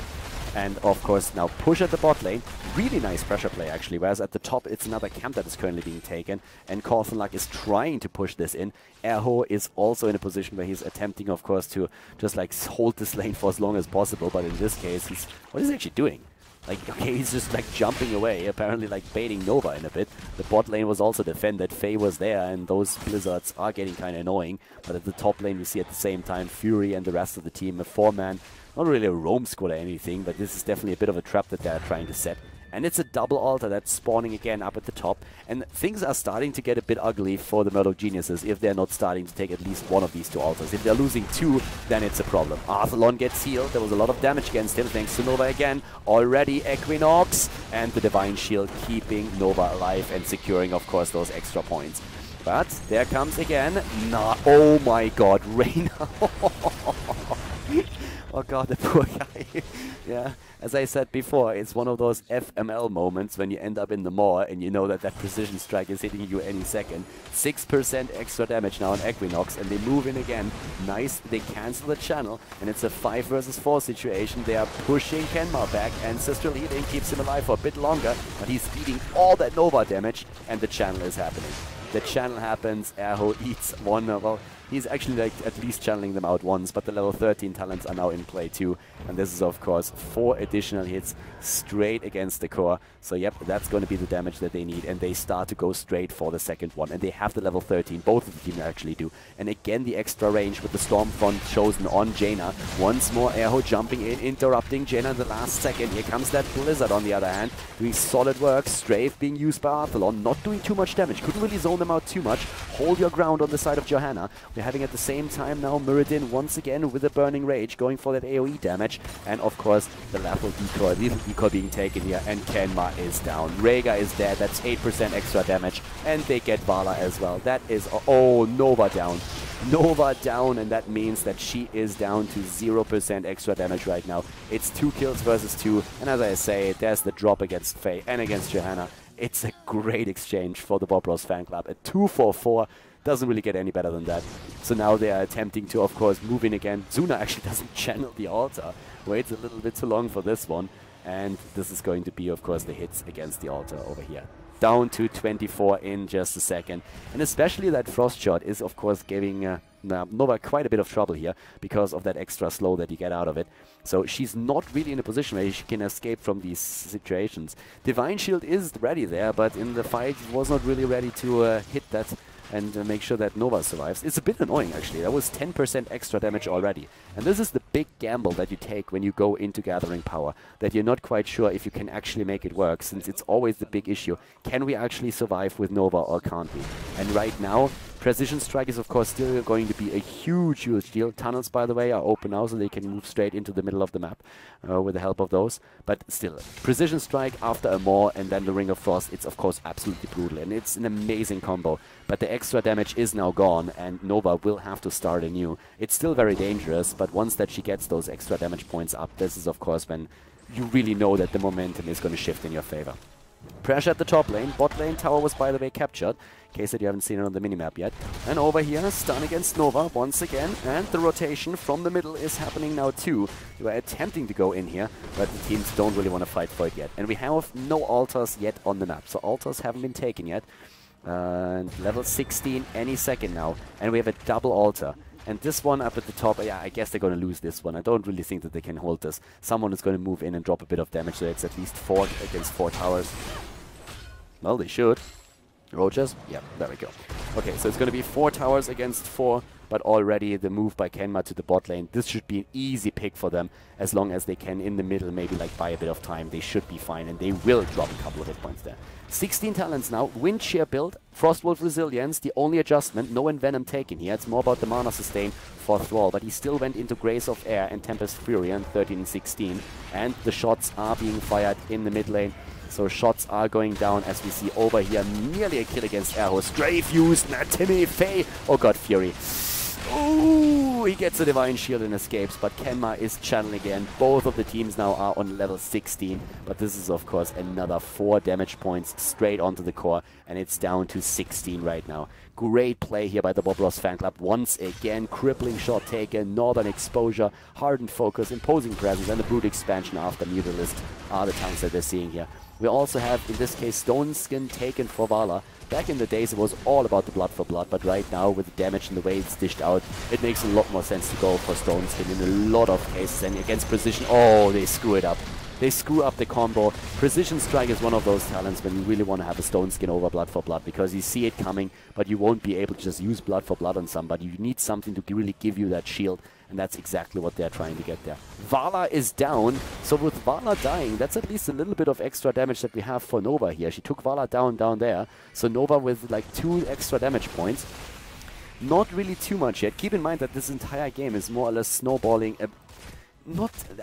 And of course now push at the bot lane. Really nice pressure play actually, whereas at the top it's another camp that is currently being taken. And Khaldor is trying to push this in. Erho is also in a position where he's attempting of course to just like hold this lane for as long as possible. But in this case, what is he actually doing? Like, okay, he's just like jumping away, apparently like baiting Nova in a bit. The bot lane was also defended, Faye was there, and those blizzards are getting kind of annoying. But at the top lane we see at the same time Fury and the rest of the team, a 4-man, not really a roam squad or anything, but this is definitely a bit of a trap that they're trying to set. And it's a double altar that's spawning again up at the top. And things are starting to get a bit ugly for the Murloc Geniuses if they're not starting to take at least one of these 2 altars. If they're losing 2, then it's a problem. Arthalon gets healed. There was a lot of damage against him thanks to Nova again. Already Equinox. And the Divine Shield keeping Nova alive and securing, of course, those extra points. But there comes again. Oh my god, Reyna. Oh god, the poor guy. Yeah, as I said before, it's one of those FML moments when you end up in the maw and you know that that precision strike is hitting you any second. 6% extra damage now on Equinox, and they move in again. Nice, they cancel the channel, and it's a 5 versus 4 situation. They are pushing Kenmar back. Ancestral Healing keeps him alive for a bit longer, but he's eating all that Nova damage, and the channel is happening. The channel happens, Erho eats one, well, he's actually like at least channeling them out once, but the level 13 talents are now in play too. And this is of course 4 additional hits straight against the core. So yep, that's going to be the damage that they need, and they start to go straight for the second one. And they have the level 13, both of the teams actually do. And again the extra range with the Stormfront chosen on Jaina. Once more Erho jumping in, interrupting Jaina in the last second. Here comes that Blizzard on the other hand, doing solid work. Strafe being used by Arthalon, not doing too much damage, couldn't really zone them out too much. Hold your ground on the side of Johanna. We're having at the same time now Muradin once again with a Burning Rage going for that AoE damage, and of course the lethal decoy being taken here, and Kenmar is down. Rhaegar is dead, that's 8% extra damage, and they get Vala as well. That is, oh, Nova down. Nova down, and that means that she is down to 0% extra damage right now. It's 2 kills versus 2, and as I say, there's the drop against Faye and against Johanna. It's a great exchange for the BOB Ross Fanclub. A 2-4-4 doesn't really get any better than that. So now they are attempting to, of course, move in again. Zuna actually doesn't channel the altar. Waits a little bit too long for this one. And this is going to be, of course, the hits against the altar over here. Down to 24 in just a second. And especially that Frost Shot is, of course, giving Nova quite a bit of trouble here because of that extra slow that you get out of it. So she's not really in a position where she can escape from these situations. Divine Shield is ready there, but in the fight was not really ready to hit that and make sure that Nova survives. It's a bit annoying actually. That was 10% extra damage already. And this is the big gamble that you take when you go into Gathering Power, that you're not quite sure if you can actually make it work, since it's always the big issue. Can we actually survive with Nova or can't we? And right now, Precision Strike is of course still going to be a huge deal. Tunnels, by the way, are open now, so they can move straight into the middle of the map with the help of those. But still, Precision Strike after a Maw and then the Ring of Frost, it's of course absolutely brutal, and it's an amazing combo. But the extra damage is now gone, and Nova will have to start anew. It's still very dangerous, but once that she gets those extra damage points up, this is of course when you really know that the momentum is going to shift in your favor. Pressure at the top lane. Bot lane tower was, by the way, captured, in case that you haven't seen it on the minimap yet. And over here, stun against Nova once again, and the rotation from the middle is happening now too. They were attempting to go in here, but the teams don't really want to fight for it yet. And we have no altars yet on the map, so altars haven't been taken yet. Level 16 any second now. And we have a double altar. And this one up at the top, yeah, I guess they're going to lose this one. I don't really think that they can hold this. Someone is going to move in and drop a bit of damage, so it's at least 4 against 4 towers. Well, they should. Roaches? Yeah, there we go. Okay, so it's going to be 4 towers against 4, but already the move by Kenma to the bot lane, this should be an easy pick for them, as long as they can in the middle maybe like buy a bit of time. They should be fine, and they will drop a couple of hit points there. 16 talents now, Wind Shear build, Frostwolf Resilience, the only adjustment, no Envenom taken here. It's more about the mana sustain for Thrall, but he still went into Grace of Air and Tempest Fury on 13 and 16, and the shots are being fired in the mid lane. So shots are going down as we see over here. Nearly a kill against Arrow. Strafe used. Timmy Faye. Oh god, Fury. Ooh, he gets a Divine Shield and escapes, but Kenma is channeling again. Both of the teams now are on level 16, but this is of course another 4 damage points straight onto the core, and it's down to 16 right now. Great play here by the BOB Ross Fanclub. Once again, crippling shot taken, Northern Exposure, Hardened Focus, Imposing Presence, and the Brute Expansion after Mutalisk are the tanks that they're seeing here. We also have, in this case, Stone Skin taken for Vala. Back in the days, it was all about the blood for blood, but right now, with the damage and the way it's dished out, it makes a lot more sense to go for Stone Skin in a lot of cases. And against Precision, oh, they screw it up. They screw up the combo. Precision Strike is one of those talents when you really want to have a Stone Skin over Blood for Blood, because you see it coming, but you won't be able to just use Blood for Blood on somebody. You need something to really give you that shield, and that's exactly what they're trying to get there. Vala is down, so with Vala dying, that's at least a little bit of extra damage that we have for Nova here. She took Vala down there, so Nova with like 2 extra damage points. Not really too much yet. Keep in mind that this entire game is more or less snowballing.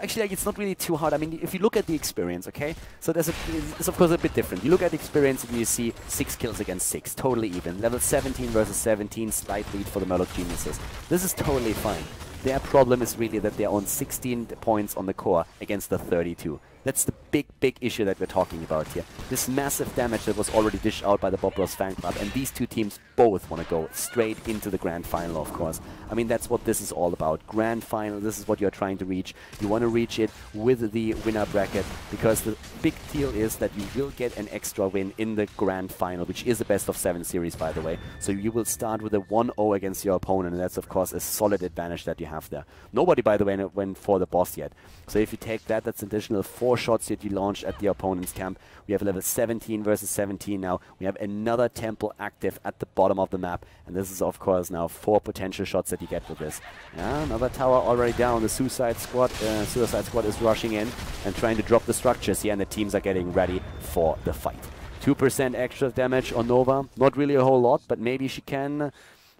Actually, like, it's not really too hard. I mean, if you look at the experience, okay? So it's of course a bit different. You look at the experience and you see 6 kills against 6, totally even. Level 17 versus 17, slight lead for the Murloc Geniuses. This is totally fine. Their problem is really that they're on 16 points on the core against the 32. That's the big issue that we're talking about here. This massive damage that was already dished out by the BOB Ross Fanclub, and these two teams both want to go straight into the Grand Final, of course. I mean, that's what this is all about. Grand Final, this is what you're trying to reach. You want to reach it with the winner bracket, because the big deal is that you will get an extra win in the Grand Final, which is the best of 7 series, by the way. So you will start with a 1-0 against your opponent, and that's, of course, a solid advantage that you have there. Nobody, by the way, went for the boss yet. So if you take that, that's additional 4 shots that you launched at the opponent's camp. We have level 17 versus 17 now. We have another temple active at the bottom of the map, and this is of course now 4 potential shots that you get with this. Yeah, another tower already down. The Suicide Squad is rushing in and trying to drop the structures here, and the teams are getting ready for the fight. 2% extra damage on Nova. Not really a whole lot, but maybe she can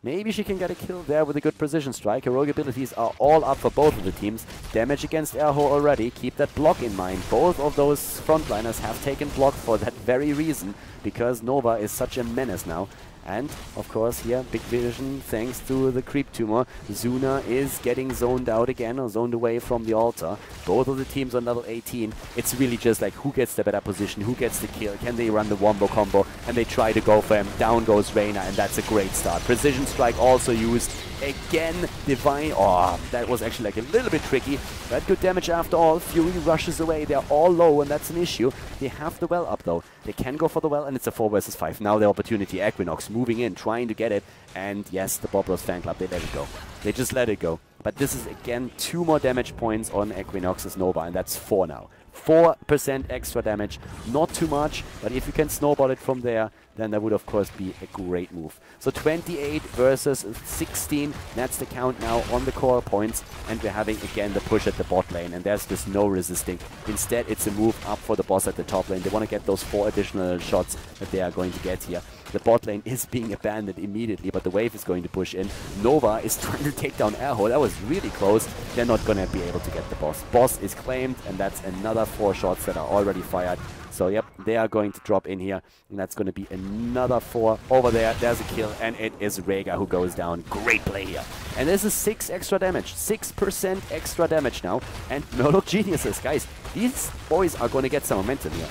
get a kill there with a good precision strike. Heroic abilities are all up for both of the teams. Damage against Erho already. Keep that block in mind. Both of those frontliners have taken block for that very reason, because Nova is such a menace now. And, of course, here, big vision, thanks to the creep tumor. Zuna is getting zoned out again, or zoned away from the altar. Both of the teams on level 18. It's really just like, who gets the better position, who gets the kill, can they run the wombo combo, and they try to go for him. Down goes Reyna, and that's a great start. Precision strike also used. Again, Divine. Oh, that was actually like a little bit tricky, but good damage after all. Fury rushes away. They're all low, and that's an issue. They have the well up, though. They can go for the well, and it's a 4 versus 5. Now the opportunity. Equinox moving in, trying to get it, and yes, the BOB Ross Fanclub, they let it go. They just let it go. But this is, again, 2 more damage points on Equinox's Nova, and that's 4 now. 4% extra damage, not too much, but if you can snowball it from there, then that would of course be a great move. So 28 versus 16, that's the count now on the core points, and we're having again the push at the bot lane, and there's just no resisting. Instead, it's a move up for the boss at the top lane. They want to get those 4 additional shots that they are going to get here. The bot lane is being abandoned immediately, but the wave is going to push in. Nova is trying to take down Airhole. That was really close. They're not going to be able to get the boss. Boss is claimed, and that's another 4 shots that are already fired. So, yep, they are going to drop in here, and that's going to be another 4 over there. There's a kill, and it is Rhaegar who goes down. Great play here. And this is 6 extra damage. 6% extra damage now. And Murloc Geniuses, guys, these boys are going to get some momentum here.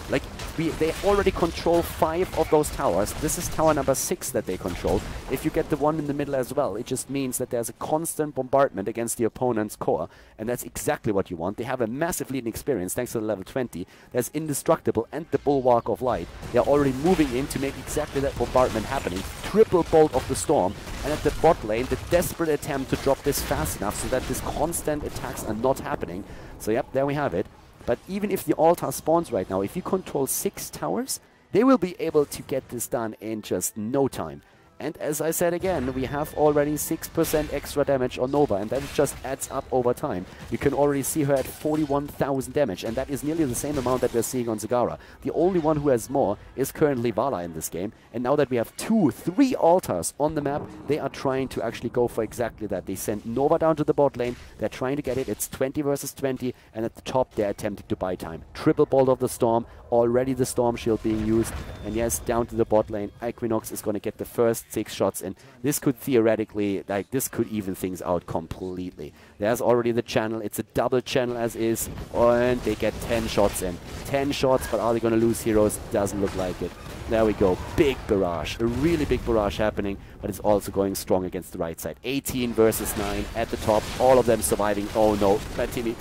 Like, they already control 5 of those towers. This is tower number 6 that they control. If you get the one in the middle as well, it just means that there's a constant bombardment against the opponent's core, and that's exactly what you want. They have a massive leading experience thanks to the level 20. There's Indestructible and the Bulwark of Light. They're already moving in to make exactly that bombardment happening. Triple Bolt of the Storm, and at the bot lane, the desperate attempt to drop this fast enough so that this constant attacks are not happening. So yep, there we have it. But even if the altar spawns right now, if you control 6 towers, they will be able to get this done in just no time. And as I said again, we have already 6% extra damage on Nova, and that just adds up over time. You can already see her at 41,000 damage, and that is nearly the same amount that we're seeing on Zagara. The only one who has more is currently Vala in this game, and now that we have 2, 3 altars on the map, they are trying to actually go for exactly that. They send Nova down to the bot lane, they're trying to get it, it's 20 versus 20, and at the top they're attempting to buy time. Triple Bolt of the Storm, already the Storm Shield being used, and yes, down to the bot lane, Equinox is going to get the first 6 shots in. This could theoretically, like, this could even things out completely. There's already the channel, it's a double channel as is, and they get 10 shots in. 10 shots, but are they going to lose heroes? Doesn't look like it. There we go, big barrage, a really big barrage happening, but it's also going strong against the right side. 18 versus 9 at the top, all of them surviving. Oh no, Matimi.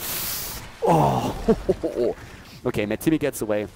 Oh, okay, Matimi gets away.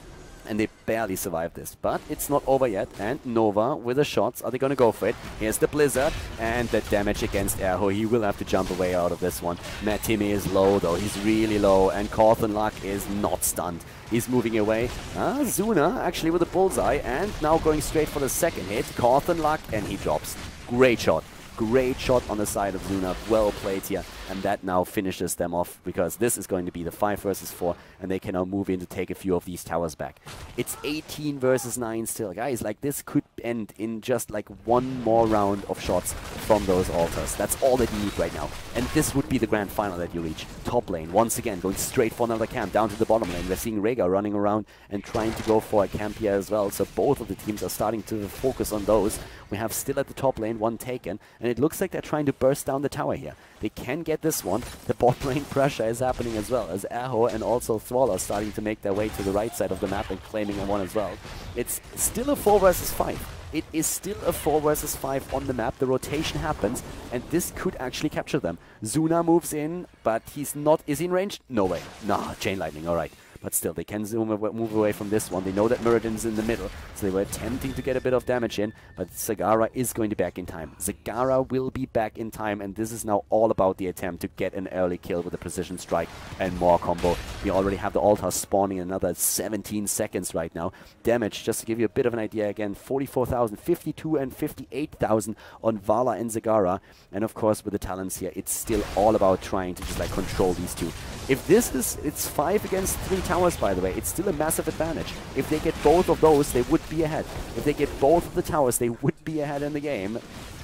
And they barely survived this. But it's not over yet. And Nova with the shots. Are they going to go for it? Here's the Blizzard. And the damage against Erho. He will have to jump away out of this one. Matimi is low though. He's really low. And Luck is not stunned. He's moving away. Zuna actually with a bullseye. And now going straight for the second hit. Luck, and he drops. Great shot. Great shot on the side of Zuna. Well played here. And that now finishes them off, because this is going to be the 5 versus 4, and they can now move in to take a few of these towers back. It's 18 versus 9 still. Guys, like, this could end in just like one more round of shots from those altars. That's all that you need right now. And this would be the grand final that you reach. Top lane, once again, going straight for another camp down to the bottom lane. We're seeing Rhaegar running around and trying to go for a camp here as well. So both of the teams are starting to focus on those. We have still at the top lane one taken, and it looks like they're trying to burst down the tower here. They can get this one. The bot lane pressure is happening as well, as Erho and also Thrall are starting to make their way to the right side of the map and claiming a one as well. It's still a 4 versus 5. It is still a 4 versus 5 on the map. The rotation happens, and this could actually capture them. Zuna moves in, but he's not... Is he in range? No way. Nah, Chain Lightning, alright. But still, they can move away from this one. They know that Muradin's in the middle, so they were attempting to get a bit of damage in, but Zagara is going to be back in time. Zagara will be back in time, and this is now all about the attempt to get an early kill with a precision strike and more combo. We already have the altar spawning in another 17 seconds right now. Damage, just to give you a bit of an idea, again, 44,000, 52 and 58,000 on Vala and Zagara. And of course, with the talents here, it's still all about trying to just like control these two. If this is, it's 5 against 3 towers, by the way, it's still a massive advantage. If they get both of those, they would be ahead. If they get both of the towers, they would be ahead in the game.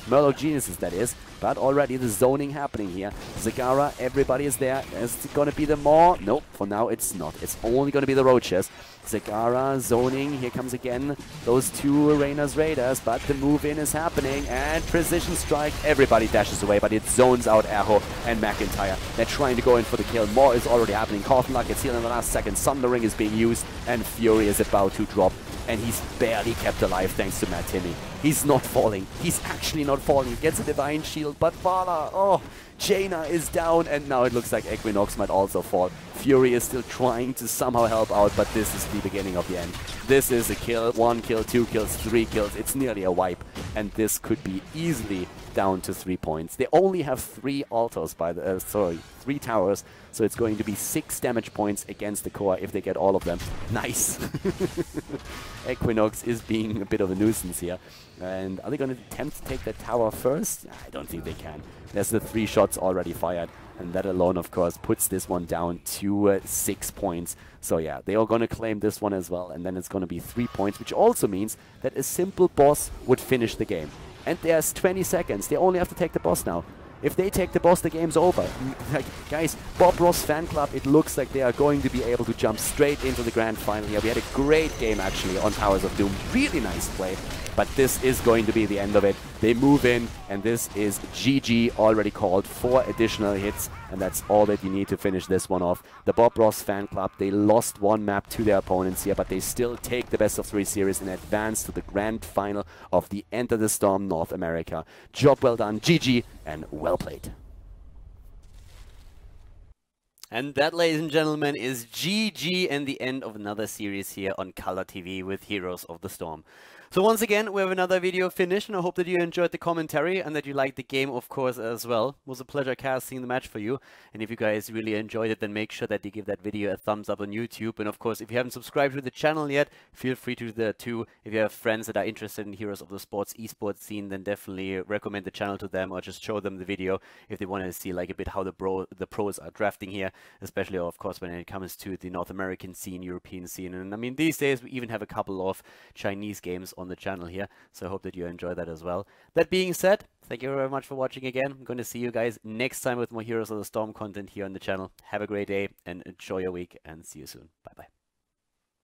Murloc Geniuses, that is. But already the zoning happening here. Zagara, everybody is there. Is it going to be the Maw? Nope, for now it's not. It's only going to be the Roaches. Zagara zoning. Here comes again those two Reyna's Raiders, but the move-in is happening, and precision strike. Everybody dashes away, but it zones out Erho and McIntyre. They're trying to go in for the kill. More is already happening. Luck gets healed in the last second. Sundering is being used, and Fury is about to drop. And he's barely kept alive thanks to Matimi. He's not falling. He's actually not falling. He gets a Divine Shield, but Vala, oh, Jaina is down, and now it looks like Equinox might also fall. Fury is still trying to somehow help out, but this is the beginning of the end. This is a kill, 1 kill, 2 kills, 3 kills. It's nearly a wipe, and this could be easily down to 3 points. They only have 3 altars by the, 3 towers, so it's going to be 6 damage points against the core if they get all of them. Nice! Equinox is being a bit of a nuisance here. And are they going to attempt to take that tower first? I don't think they can. There's the 3 shots already fired, and that alone, of course, puts this one down to 6 points. So yeah, they are going to claim this one as well, and then it's going to be 3 points, which also means that a simple boss would finish the game. And there's 20 seconds. They only have to take the boss now. If they take the boss, the game's over. Like, guys, BOB Ross Fanclub, it looks like they are going to be able to jump straight into the grand final here. We had a great game, actually, on Towers of Doom. Really nice play. But this is going to be the end of it. They move in, and this is GG already called. 4 additional hits. and that's all that you need to finish this one off. The BOB Ross Fanclub, they lost one map to their opponents here, but they still take the best of 3 series and advance to the grand final of the Enter the Storm North America. Job well done, GG, and well played. And that, ladies and gentlemen, is GG and the end of another series here on Khaldor TV with Heroes of the Storm. So once again, we have another video finished, and I hope that you enjoyed the commentary and that you liked the game, of course, as well. It was a pleasure casting the match for you. And if you guys really enjoyed it, then make sure that you give that video a thumbs up on YouTube. And of course, if you haven't subscribed to the channel yet, feel free to do that too. If you have friends that are interested in Heroes of the Sports esports scene, then definitely recommend the channel to them, or just show them the video if they want to see like a bit how the pros are drafting here, especially of course when it comes to the North American scene, European scene. And I mean, these days we even have a couple of Chinese games on the channel here, so I hope that you enjoy that as well. That being said, thank you very much for watching again. I'm going to see you guys next time with more Heroes of the Storm content here on the channel. Have a great day and enjoy your week, and see you soon. Bye bye.